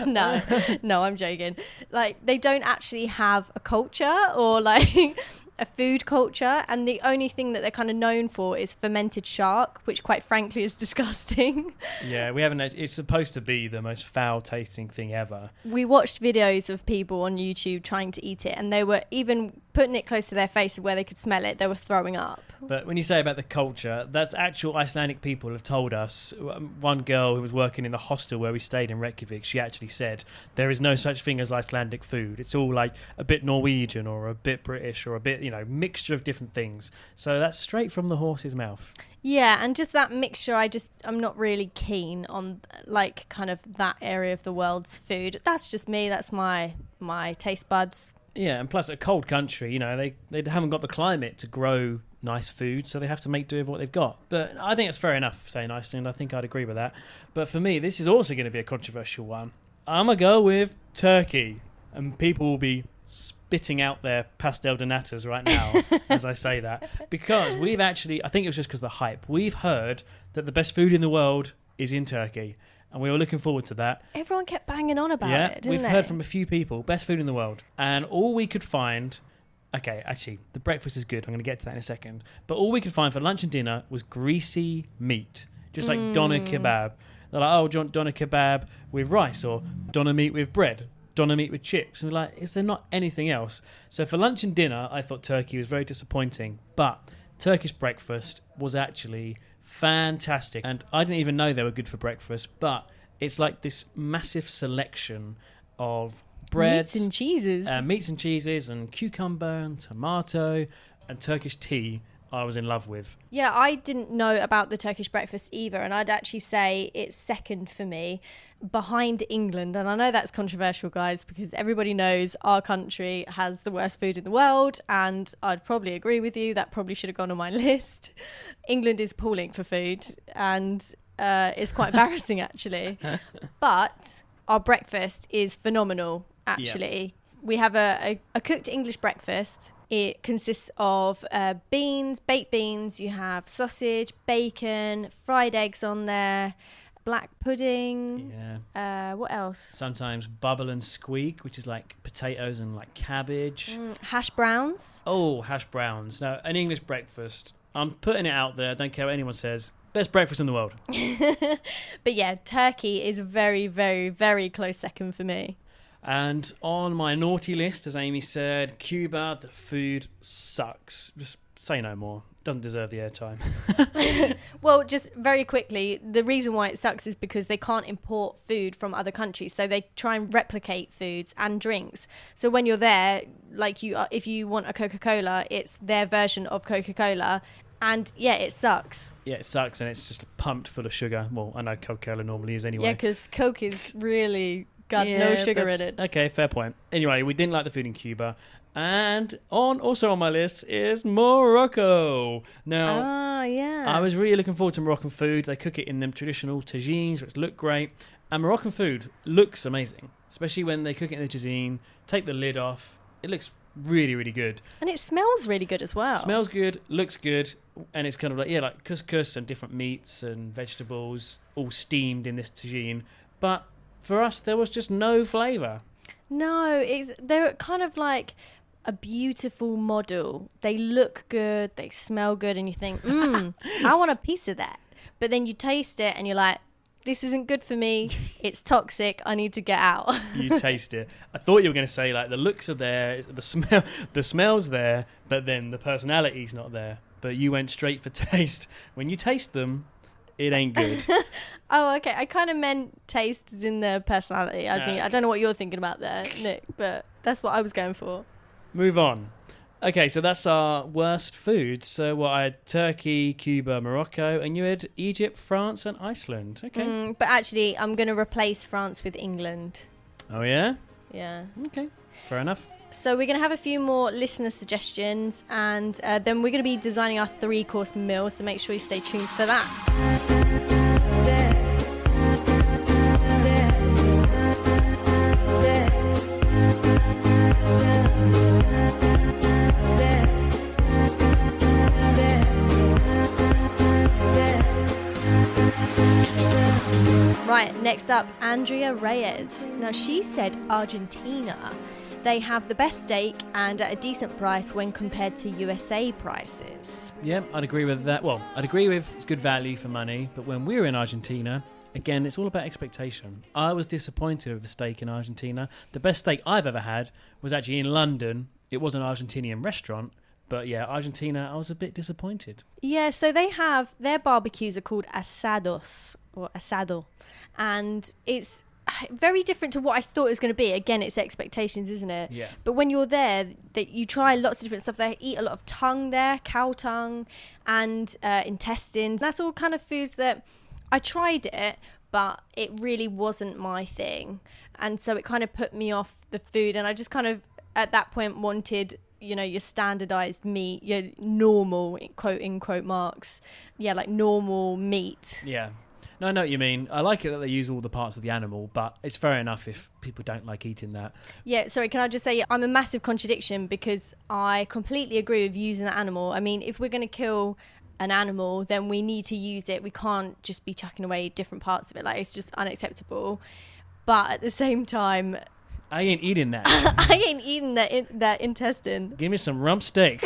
no, I'm joking. Like, they don't actually have a culture or like a food culture, and the only thing that they're kind of known for is fermented shark, which quite frankly is disgusting. Yeah, we haven't. It's supposed to be the most foul tasting thing ever. We watched videos of people on YouTube trying to eat it, and they were even putting it close to their face where they could smell it. They were throwing up. But when you say about the culture, that's actual Icelandic people have told us. One girl who was working in the hostel where we stayed in Reykjavik, she actually said there is no such thing as Icelandic food. It's all like a bit Norwegian or a bit British or a bit, mixture of different things. So that's straight from the horse's mouth. Yeah, and just that mixture, I'm not really keen on, like, kind of that area of the world's food. That's just me. That's my taste buds. Yeah, and plus a cold country, they haven't got the climate to grow nice food, so they have to make do with what they've got. But I think it's fair enough saying Iceland. I think I'd agree with that. But for me, this is also going to be a controversial one. I'm going to go with Turkey, and people will be spitting out their pastel de natas right now as I say that, because we've actually, I think it was just because of the hype, we've heard that the best food in the world is in Turkey, and we were looking forward to that. Everyone kept banging on about it, didn't we've they? heard from a few people, best food in the world, and all we could find, okay, actually, the breakfast is good, I'm going to get to that in a second, but all we could find for lunch and dinner was greasy meat, just like doner kebab. They're like, oh, do you want doner kebab with rice, or doner meat with bread, doner meat with chips? And we're like, is there not anything else? So for lunch and dinner, I thought Turkey was very disappointing, but Turkish breakfast was actually fantastic, and I didn't even know they were good for breakfast, but it's like this massive selection of breads, meats and cheeses and cucumber and tomato and Turkish tea. I was in love with. Yeah, I didn't know about the Turkish breakfast either, and I'd actually say it's second for me behind England. And I know that's controversial, guys, because everybody knows our country has the worst food in the world, and I'd probably agree with you. That probably should have gone on my list. England is appalling for food, and it's quite embarrassing actually. But our breakfast is phenomenal. actually. We have a cooked English breakfast. It consists of beans, baked beans. You have sausage, bacon, fried eggs on there, black pudding. Yeah. What else? Sometimes bubble and squeak, which is like potatoes and like cabbage. Hash browns. Oh, hash browns. Now, an English breakfast. I'm putting it out there. I don't care what anyone says. Best breakfast in the world. But yeah, turkey is very, very, very close second for me. And on my naughty list, as Amy said, Cuba, the food sucks. Just say no more. Doesn't deserve the airtime. Well, just very quickly, the reason why it sucks is because they can't import food from other countries. So they try and replicate foods and drinks. So when you're there, like if you want a Coca-Cola, it's their version of Coca-Cola. And yeah, it sucks. Yeah, it sucks, and it's just pumped full of sugar. Well, I know Coca-Cola normally is anyway. Yeah, because Coke is really got no sugar in it. Okay, fair point. Anyway, we didn't like the food in Cuba. And also on my list is Morocco. Now, I was really looking forward to Moroccan food. They cook it in them traditional tagines, which look great. And Moroccan food looks amazing, especially when they cook it in the tagine, take the lid off. It looks really, really good. And it smells really good as well. Smells good, looks good, and it's kind of like couscous and different meats and vegetables all steamed in this tagine. But for us, there was just no flavour. No, they're kind of like a beautiful model. They look good, they smell good, and you think, I want a piece of that. But then you taste it and you're like, this isn't good for me. It's toxic. I need to get out. You taste it. I thought you were going to say like the looks are there, the smell's there, but then the personality's not there. But you went straight for taste. When you taste them, it ain't good. Oh, okay. I kind of meant taste as in the personality. I don't know what you're thinking about there, Nick, but that's what I was going for. Move on. Okay, so that's our worst food. So I had Turkey, Cuba, Morocco, and you had Egypt, France, and Iceland. Okay. But actually, I'm going to replace France with England. Oh, yeah? Yeah. Okay, fair enough. So we're going to have a few more listener suggestions, and then we're going to be designing our 3-course meal, so make sure you stay tuned for that. Right, next up, Andrea Reyes. Now, she said Argentina. They have the best steak and at a decent price when compared to USA prices. Yeah, I'd agree with that. Well, I'd agree with it's good value for money, but when we were in Argentina, again, it's all about expectation. I was disappointed with the steak in Argentina. The best steak I've ever had was actually in London. It was an Argentinian restaurant. But yeah, Argentina, I was a bit disappointed. Yeah, so they have, their barbecues are called asados, or asado. And it's very different to what I thought it was going to be. Again, it's expectations, isn't it? Yeah. But when you're there, that you try lots of different stuff. They eat a lot of tongue there, cow tongue, and intestines. That's all kind of foods that I tried it, but it really wasn't my thing. And so it kind of put me off the food. And I just kind of, at that point, wanted, you know, your standardized meat, your normal, quote unquote marks. Yeah, like normal meat. Yeah. No, I know what you mean. I like it that they use all the parts of the animal, but it's fair enough if people don't like eating that. Yeah, sorry, can I just say I'm a massive contradiction because I completely agree with using the animal. I mean, if we're going to kill an animal, then we need to use it. We can't just be chucking away different parts of it. Like, it's just unacceptable. But at the same time, I ain't eating that. I ain't eating that intestine. Give me some rump steak.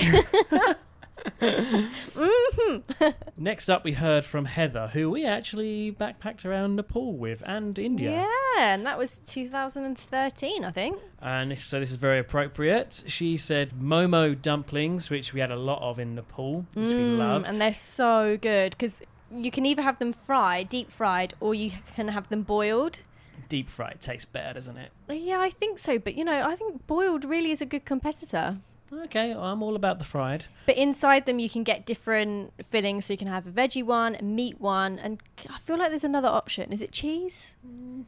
Mm-hmm. Next up, we heard from Heather, who we actually backpacked around Nepal with, and India. Yeah, and that was 2013, I think. And so this is very appropriate. She said momo dumplings, which we had a lot of in Nepal, which we love. And they're so good because you can either have them fried, deep fried, or you can have them boiled. Deep fried tastes better, doesn't it? Yeah, I think so. But, you know, I think boiled really is a good competitor. Okay, I'm all about the fried. But inside them, you can get different fillings. So you can have a veggie one, a meat one, and I feel like there's another option. Is it cheese?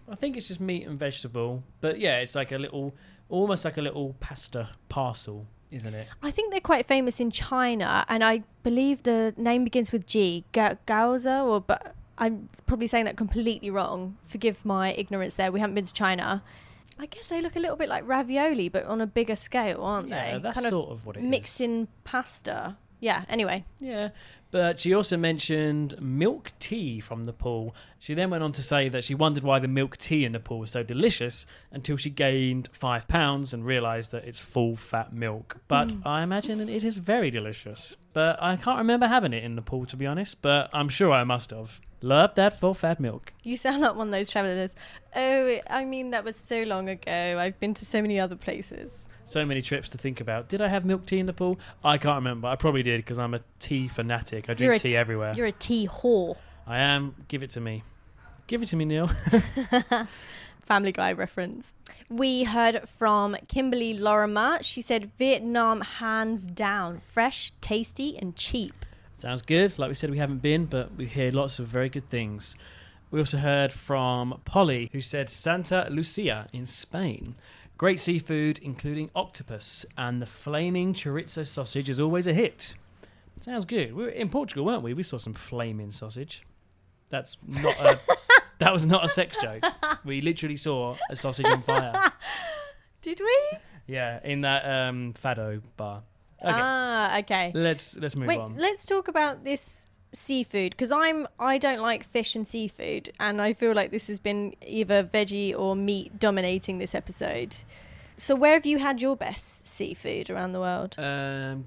I think it's just meat and vegetable. But yeah, it's like almost like a little pasta parcel, isn't it? I think they're quite famous in China, and I believe the name begins with G, Gaoza, but I'm probably saying that completely wrong. Forgive my ignorance there. We haven't been to China. I guess they look a little bit like ravioli, but on a bigger scale, aren't they? Yeah, that's kind sort of what it is. mixed in pasta. Yeah, anyway. Yeah, but she also mentioned milk tea from Nepal. She then went on to say that she wondered why the milk tea in Nepal was so delicious until she gained 5 pounds and realised that it's full fat milk. But I imagine that it is very delicious. But I can't remember having it in Nepal, to be honest, but I'm sure I must have. Love that full fat milk. You sound like one of those travellers. Oh, I mean, that was so long ago. I've been to so many other places. So many trips to think about. Did I have milk tea in Nepal? I can't remember. I probably did because I'm a tea fanatic. I drink tea everywhere. You're a tea whore. I am. Give it to me. Give it to me, Neil. Family Guy reference. We heard from Kimberly Lorimer. She said Vietnam hands down. Fresh, tasty and cheap. Sounds good. Like we said, we haven't been, but we hear lots of very good things. We also heard from Polly, who said Santa Lucia in Spain. Great seafood, including octopus, and the flaming chorizo sausage is always a hit. Sounds good. We were in Portugal, weren't we? We saw some flaming sausage. That was not a sex joke. We literally saw a sausage on fire. Did we? Yeah, in that Fado bar. Okay. Okay. Let's move on. Let's talk about this seafood, because I don't like fish and seafood, and I feel like this has been either veggie or meat dominating this episode. So where have you had your best seafood around the world?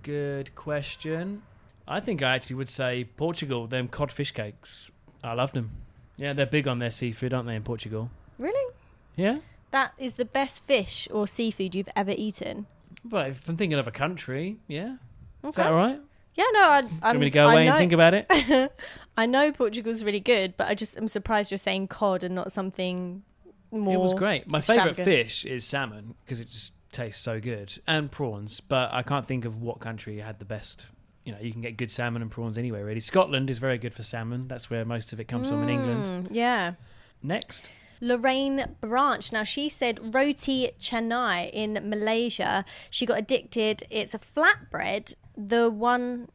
Good question. I think I actually would say Portugal. Them codfish cakes, I loved them. Yeah, they're big on their seafood, aren't they, in Portugal? Really? Yeah. That is the best fish or seafood you've ever eaten? But if I'm thinking of a country, yeah. Okay. Is that all right? Yeah, no, Do you want me to go away and think about it? I know Portugal's really good, but I'm surprised you're saying cod and not something more. It was great. My favourite extravagant. fish is salmon because it just tastes so good, and prawns. But I can't think of what country had the best. You know, you can get good salmon and prawns anywhere, really. Scotland is very good for salmon. That's where most of it comes from in England. Yeah. Next. Lorraine Branch. Now, she said roti canai in Malaysia. She got addicted. It's a flatbread. The one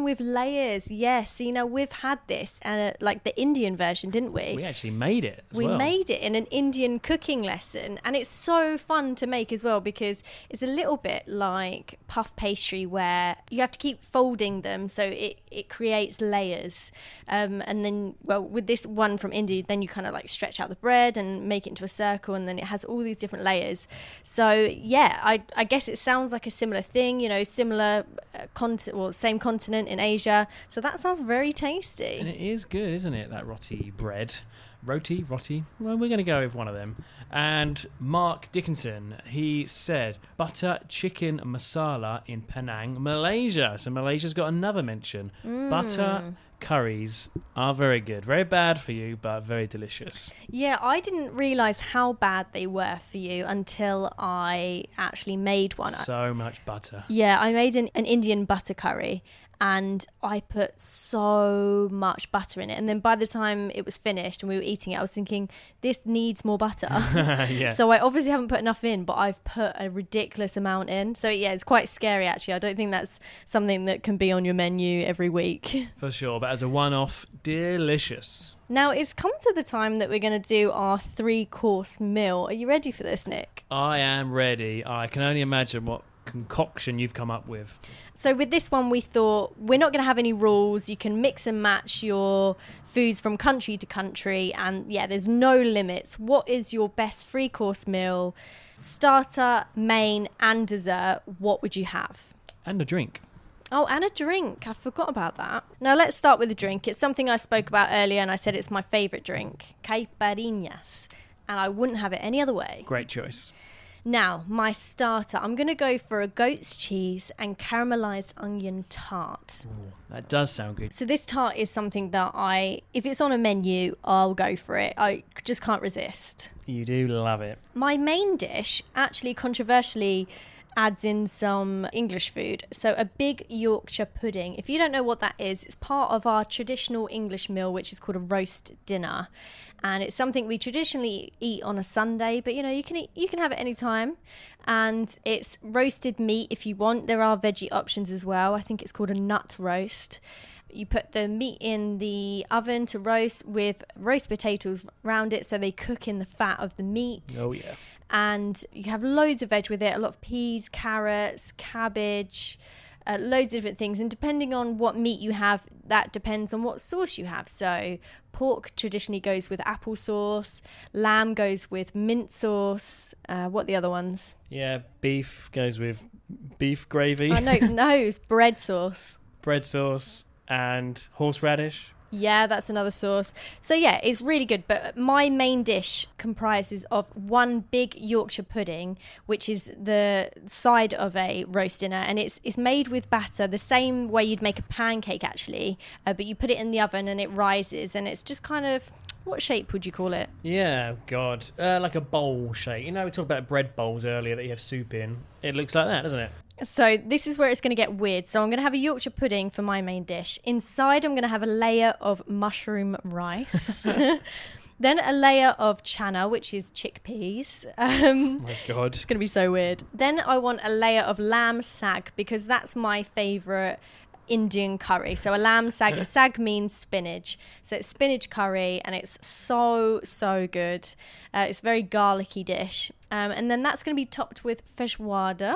with layers. Yes. You know, we've had this, like the Indian version, didn't we? We actually made it as We well. made it in an Indian cooking lesson, and it's so fun to make as well because it's a little bit like puff pastry where you have to keep folding them so it creates layers. And then, well, with this one from India, then you kind of like stretch out the bread and make it into a circle, and then it has all these different layers. So yeah, I guess it sounds like a similar thing, you know, similar same continent in Asia. So that sounds very tasty. And it is good, isn't it? That roti bread. Roti. Well, we're going to go with one of them. And Mark Dickinson, he said butter chicken masala in Penang, Malaysia. So Malaysia's got another mention. Butter curries are very good. Very bad for you, but very delicious. Yeah, I didn't realise how bad they were for you until I actually made one. So much butter. Yeah, I made an Indian butter curry, and I put so much butter in it. And then by the time it was finished and we were eating it, I was thinking, this needs more butter. Yeah. So I obviously haven't put enough in, but I've put a ridiculous amount in. So yeah, it's quite scary actually. I don't think that's something that can be on your menu every week. For sure, but as a one-off, delicious. Now it's come to the time that we're going to do our 3-course meal. Are you ready for this, Nick? I am ready. I can only imagine what concoction you've come up with. So with this one, we thought we're not going to have any rules. You can mix and match your foods from country to country, and yeah, there's no limits. What is your best 3-course meal? Starter, main and dessert. What would you have? And a drink. Oh, and a drink. I forgot about that. Now let's start with a drink. It's something I spoke about earlier, and I said it's my favourite drink. Caipirinhas. And I wouldn't have it any other way. Great choice. Now, my starter, I'm going to go for a goat's cheese and caramelised onion tart. Ooh, that does sound good. So this tart is something that if it's on a menu, I'll go for it. I just can't resist. You do love it. My main dish, actually controversially, adds in some English food. So a big Yorkshire pudding. If you don't know what that is, it's part of our traditional English meal, which is called a roast dinner. And it's something we traditionally eat on a Sunday, but you know, you can have it any time. And it's roasted meat if you want. There are veggie options as well. I think it's called a nut roast. You put the meat in the oven to roast with roast potatoes around it so they cook in the fat of the meat. Oh, yeah. and you have loads of veg with it, a lot of peas, carrots, cabbage, loads of different things, and depending on what meat you have, that depends on what sauce you have. So pork traditionally goes with applesauce, lamb goes with mint sauce. What are the other ones? Yeah, beef goes with beef gravy. No, it's bread sauce. Bread sauce and horseradish. Yeah, that's another sauce. So yeah, it's really good. But my main dish comprises of one big Yorkshire pudding, which is the side of a roast dinner. And it's made with batter, the same way you'd make a pancake, actually. But you put it in the oven and it rises. And it's just kind of, what shape would you call it? Yeah, God. Like a bowl shape. You know, we talked about bread bowls earlier that you have soup in. It looks like that, doesn't it? So this is where it's going to get weird. So I'm going to have a Yorkshire pudding for my main dish. Inside, I'm going to have a layer of mushroom rice. Then a layer of chana, which is chickpeas. Oh my God. It's going to be so weird. Then I want a layer of lamb sag, because that's my favourite Indian curry. So a lamb sag. Sag means spinach. So it's spinach curry, and it's so good. It's a very garlicky dish. And then that's going to be topped with feijoada,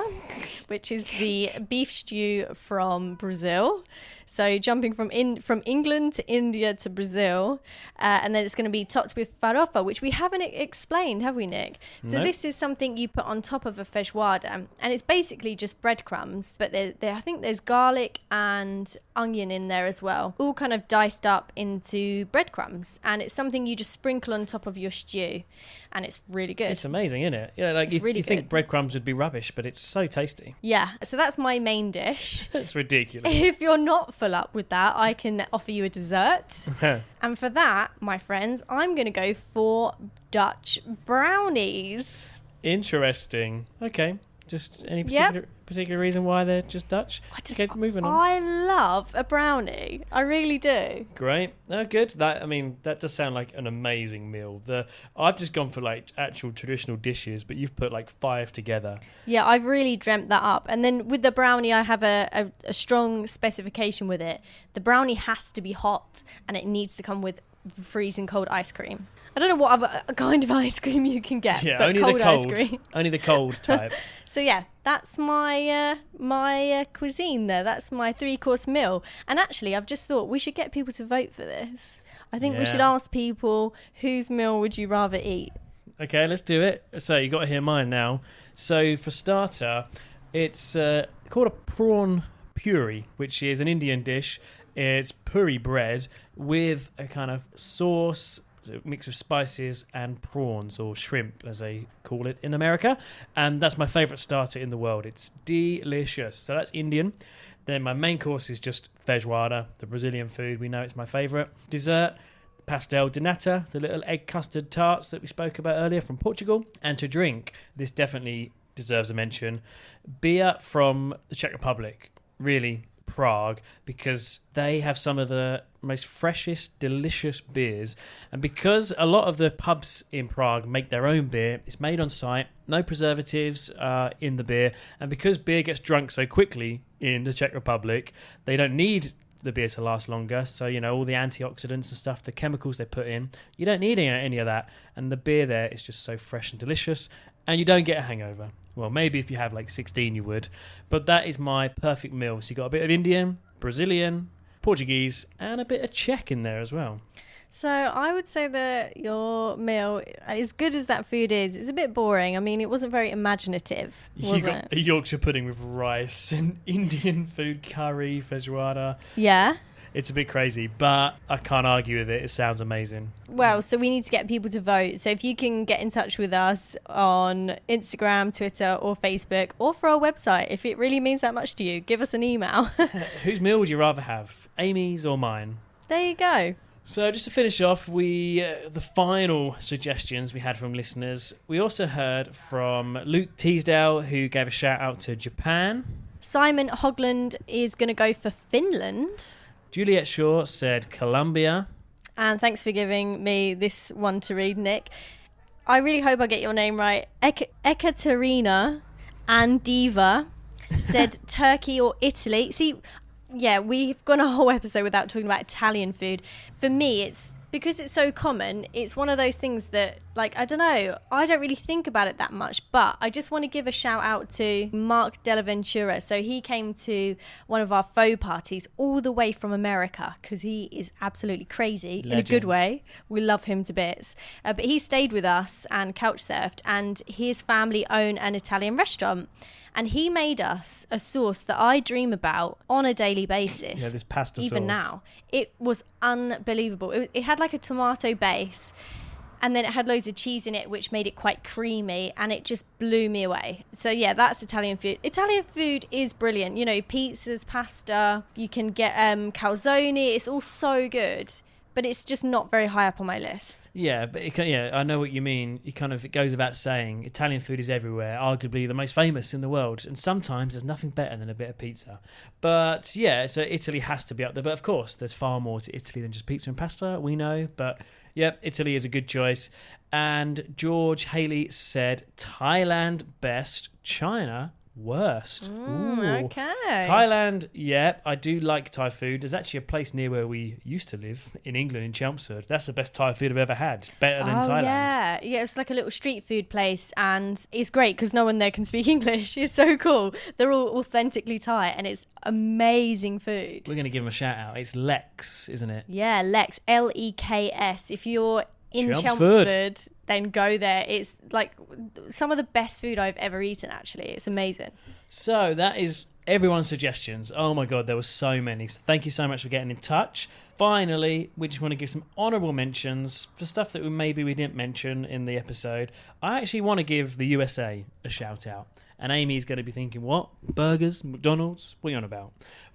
which is the beef stew from Brazil. So jumping from England to India to Brazil. And then it's going to be topped with farofa, which we haven't explained, have we, Nick? So This is something you put on top of a feijoada. And it's basically just breadcrumbs. But I think there's garlic and onion in there as well, all kind of diced up into breadcrumbs. And it's something you just sprinkle on top of your stew. And it's really good. It's amazing, isn't it? Yeah, like you think breadcrumbs would be rubbish, but it's so tasty. Yeah, so that's my main dish. It's ridiculous. If you're not full up with that, I can offer you a dessert. And for that, my friends, I'm going to go for Dutch brownies. Interesting. Okay. Just any particular reason why they're just Dutch? Okay, moving on. I love a brownie. I really do. Great. Oh, good. That does sound like an amazing meal. I've just gone for like actual traditional dishes, but you've put like 5 together. Yeah, I've really dreamt that up. And then with the brownie, I have a strong specification with it. The brownie has to be hot, and it needs to come with freezing cold ice cream. I don't know what other kind of ice cream you can get, yeah, but only cold the cold ice cream. Only the cold type. So yeah, that's my cuisine there. That's my 3-course meal. And actually, I've just thought we should get people to vote for this. I think we should ask people, whose meal would you rather eat? Okay, let's do it. So you got to hear mine now. So for starter, it's called a prawn puri, which is an Indian dish. It's puri bread with a kind of sauce, a mix of spices and prawns, or shrimp as they call it in America. And that's my favourite starter in the world. It's delicious. So that's Indian. Then my main course is just feijoada, the Brazilian food. We know it's my favourite. Dessert, pastel de nata, the little egg custard tarts that we spoke about earlier from Portugal. And to drink, this definitely deserves a mention, beer from the Czech Republic. Really, Prague, because they have some of the most freshest, delicious beers. And because a lot of the pubs in Prague make their own beer, it's made on site, no preservatives in the beer. And because beer gets drunk so quickly in the Czech Republic, they don't need the beer to last longer. So, you know, all the antioxidants and stuff, the chemicals they put in, you don't need any of that. And the beer there is just so fresh and delicious. And you don't get a hangover. Well, maybe if you have like 16 you would. But that is my perfect meal. So you got a bit of Indian, Brazilian, Portuguese, and a bit of Czech in there as well. So I would say that your meal, as good as that food is, it's a bit boring. I mean, it wasn't very imaginative, was You got a Yorkshire pudding with rice and Indian food, curry, feijoada. Yeah. It's a bit crazy, but I can't argue with it. It sounds amazing. Well, so we need to get people to vote. So if you can get in touch with us on Instagram, Twitter, or Facebook, or for our website, if it really means that much to you, give us an email. Whose meal would you rather have, Amy's or mine? There you go. So just to finish off, the final suggestions we had from listeners, we also heard from Luke Teasdale, who gave a shout out to Japan. Simon Hogland is going to go for Finland. Juliet Shaw said Colombia. And thanks for giving me this one to read, Nick. I really hope I get your name right. Ekaterina Andiva said Turkey or Italy. See, yeah, we've gone a whole episode without talking about Italian food. For me, it's because it's so common, it's one of those things that, Like, I don't know. I don't really think about it that much, but I just want to give a shout out to Mark Delaventura. So he came to one of our faux parties all the way from America because he is absolutely crazy. Legend. In a good way. We love him to bits. But he stayed with us and couch surfed, and his family own an Italian restaurant. And he made us a sauce that I dream about on a daily basis. Yeah, this pasta even sauce. now. It was unbelievable. It had like a tomato base, and then it had loads of cheese in it, which made it quite creamy, and it just blew me away. So yeah, that's Italian food. Italian food is brilliant. You know, pizzas, pasta, you can get calzone. It's all so good. But it's just not very high up on my list. Yeah, but I know what you mean. It goes without saying, Italian food is everywhere, arguably the most famous in the world, and sometimes there's nothing better than a bit of pizza. But yeah, so Italy has to be up there. But of course, there's far more to Italy than just pizza and pasta, we know. But yeah, Italy is a good choice. And George Haley said Thailand best, China worst. Okay. Thailand, yeah, I do like Thai food. There's actually a place near where we used to live in England, in Chelmsford. That's the best Thai food I've ever had. Better than Thailand. Yeah, it's like a little street food place, and it's great because no one there can speak English. It's so cool. They're all authentically Thai, and it's amazing food. We're going to give them a shout out. It's Lex, isn't it? Yeah, Lex, Leks. If you're in Chelmsford, then go there. It's like some of the best food I've ever eaten, actually. It's amazing. So that is everyone's suggestions. Oh my God, there were so many. So thank you so much for getting in touch. Finally, we just want to give some honourable mentions for stuff that maybe we didn't mention in the episode. I actually want to give the USA a shout out. And Amy's going to be thinking, what? Burgers? McDonald's? What are you on about?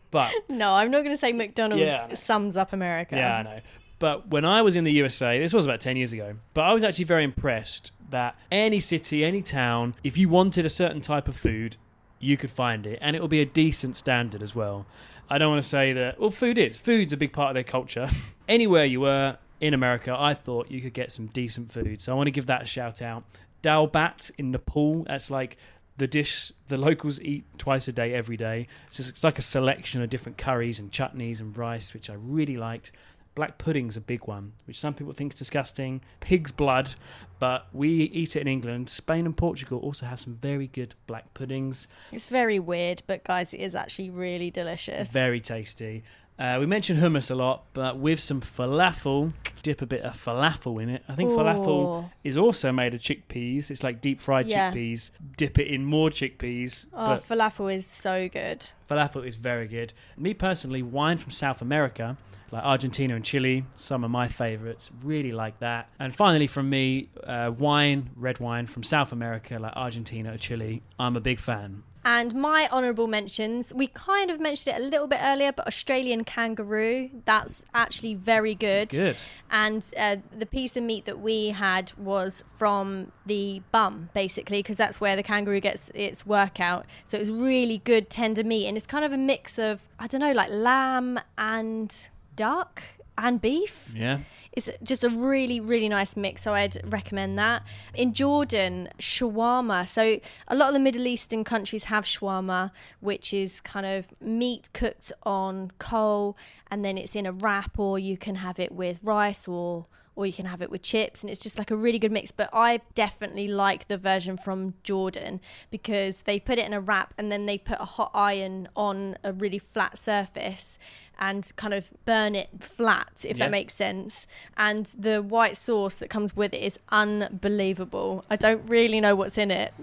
But no, I'm not going to say McDonald's sums up America. Yeah, I know. But when I was in the USA, this was about 10 years ago, but I was actually very impressed that any city, any town, if you wanted a certain type of food, you could find it, and it will be a decent standard as well. I don't want to say that, well, food's a big part of their culture. Anywhere you were in America, I thought you could get some decent food. So I want to give that a shout out. Dal Bat in Nepal, that's like the dish the locals eat twice a day, every day. It's like a selection of different curries and chutneys and rice, which I really liked. Black pudding's a big one, which some people think is disgusting. Pig's blood, but we eat it in England. Spain and Portugal also have some very good black puddings. It's very weird, but guys, it is actually really delicious. Very tasty. We mentioned hummus a lot, but with some falafel, dip a bit of falafel in it. I think falafel is also made of chickpeas. It's like deep fried chickpeas. Dip it in more chickpeas. Oh, falafel is so good. Falafel is very good. Me personally, wine from South America, like Argentina and Chile, some of my favourites. Really like that. And finally from me, red wine from South America, like Argentina or Chile. I'm a big fan. And my honourable mentions, we kind of mentioned it a little bit earlier, but Australian kangaroo, that's actually very good. Good. And the piece of meat that we had was from the bum, basically, because that's where the kangaroo gets its workout. So it was really good, tender meat. And it's kind of a mix of, I don't know, like lamb and duck and beef. Yeah. It's just a really, really nice mix, so I'd recommend that. In Jordan, shawarma. So a lot of the Middle Eastern countries have shawarma, which is kind of meat cooked on coal, and then it's in a wrap, or you can have it with rice, or you can have it with chips, and it's just like a really good mix. But I definitely like the version from Jordan because they put it in a wrap and then they put a hot iron on a really flat surface and kind of burn it flat, if that makes sense. And the white sauce that comes with it is unbelievable. I don't really know what's in it,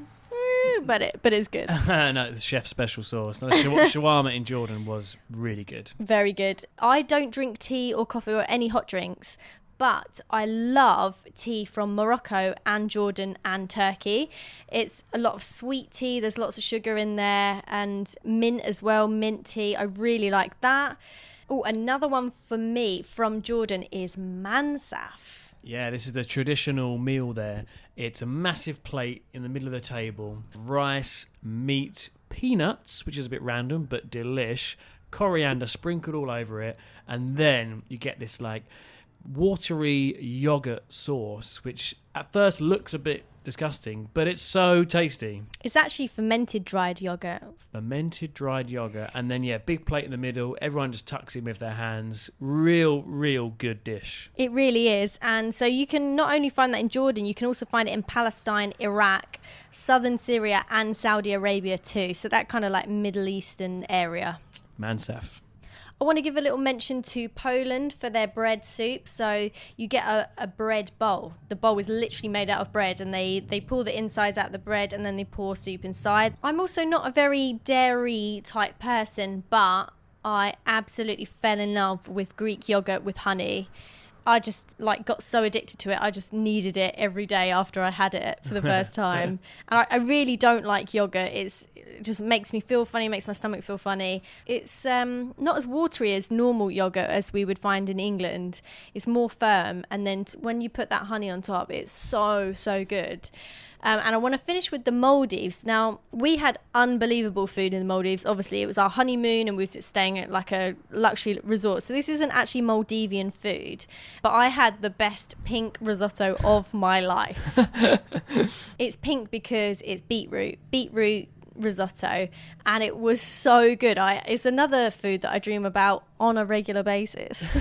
but it's good. No, it's the chef's special sauce. No, the shawarma in Jordan was really good. Very good. I don't drink tea or coffee or any hot drinks, but I love tea from Morocco and Jordan and Turkey. It's a lot of sweet tea. There's lots of sugar in there, and mint as well, mint tea. I really like that. Oh, another one for me from Jordan is mansaf. Yeah, this is the traditional meal there. It's a massive plate in the middle of the table. Rice, meat, peanuts, which is a bit random, but delish. Coriander sprinkled all over it. And then you get this like watery yogurt sauce, which at first looks a bit disgusting, but it's so tasty. It's actually fermented dried yogurt. Fermented dried yogurt, and then big plate in the middle. Everyone just tucks in with their hands. Real good dish. It really is. And so you can not only find that in Jordan, you can also find it in Palestine, Iraq, southern Syria, and Saudi Arabia too. So that kind of like Middle Eastern area. Mansaf. I want to give a little mention to Poland for their bread soup. So you get a bread bowl. The bowl is literally made out of bread, and they pull the insides out of the bread and then they pour soup inside. I'm also not a very dairy type person, but I absolutely fell in love with Greek yogurt with honey. I just got so addicted to it. I just needed it every day after I had it for the first time. And I really don't like yogurt. It just makes me feel funny, makes my stomach feel funny. It's not as watery as normal yogurt as we would find in England. It's more firm. And then when you put that honey on top, it's so good. And I want to finish with the Maldives. Now, we had unbelievable food in the Maldives. Obviously, it was our honeymoon and we were staying at like a luxury resort. So this isn't actually Maldivian food. But I had the best pink risotto of my life. It's pink because it's beetroot risotto, and it was so good. It's another food that I dream about on a regular basis.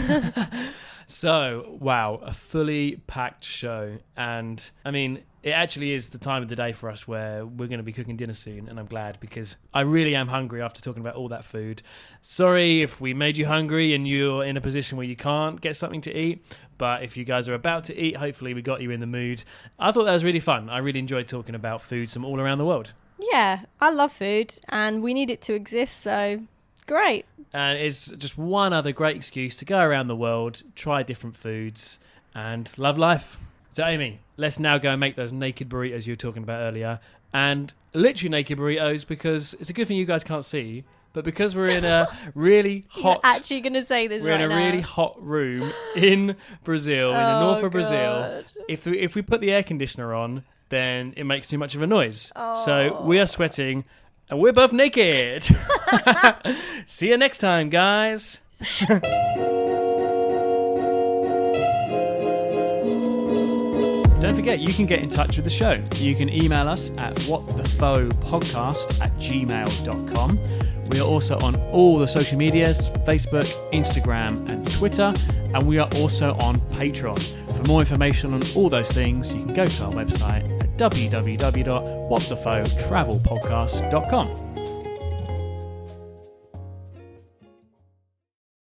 So, wow, a fully packed show. And I mean, it actually is the time of the day for us where we're going to be cooking dinner soon, and I'm glad because I really am hungry after talking about all that food. Sorry if we made you hungry and you're in a position where you can't get something to eat, but if you guys are about to eat, hopefully we got you in the mood. I thought that was really fun. I really enjoyed talking about food from all around the world. Yeah, I love food and we need it to exist, so great. And it's just one other great excuse to go around the world, try different foods, and love life. So, Amy, let's now go and make those naked burritos you were talking about earlier. And literally naked burritos, because it's a good thing you guys can't see, but because we're in a really hot... You're actually going to say this right now. We're in a really hot room in Brazil, in the north of Brazil. If we put the air conditioner on, then it makes too much of a noise. So we are sweating and we're both naked. See you next time, guys. Don't forget, you can get in touch with the show. You can email us at whatthefauxpodcast@gmail.com. We are also on all the social medias, Facebook, Instagram and Twitter. And we are also on Patreon. For more information on all those things, you can go to our website at www.whatthefauxtravelpodcast.com.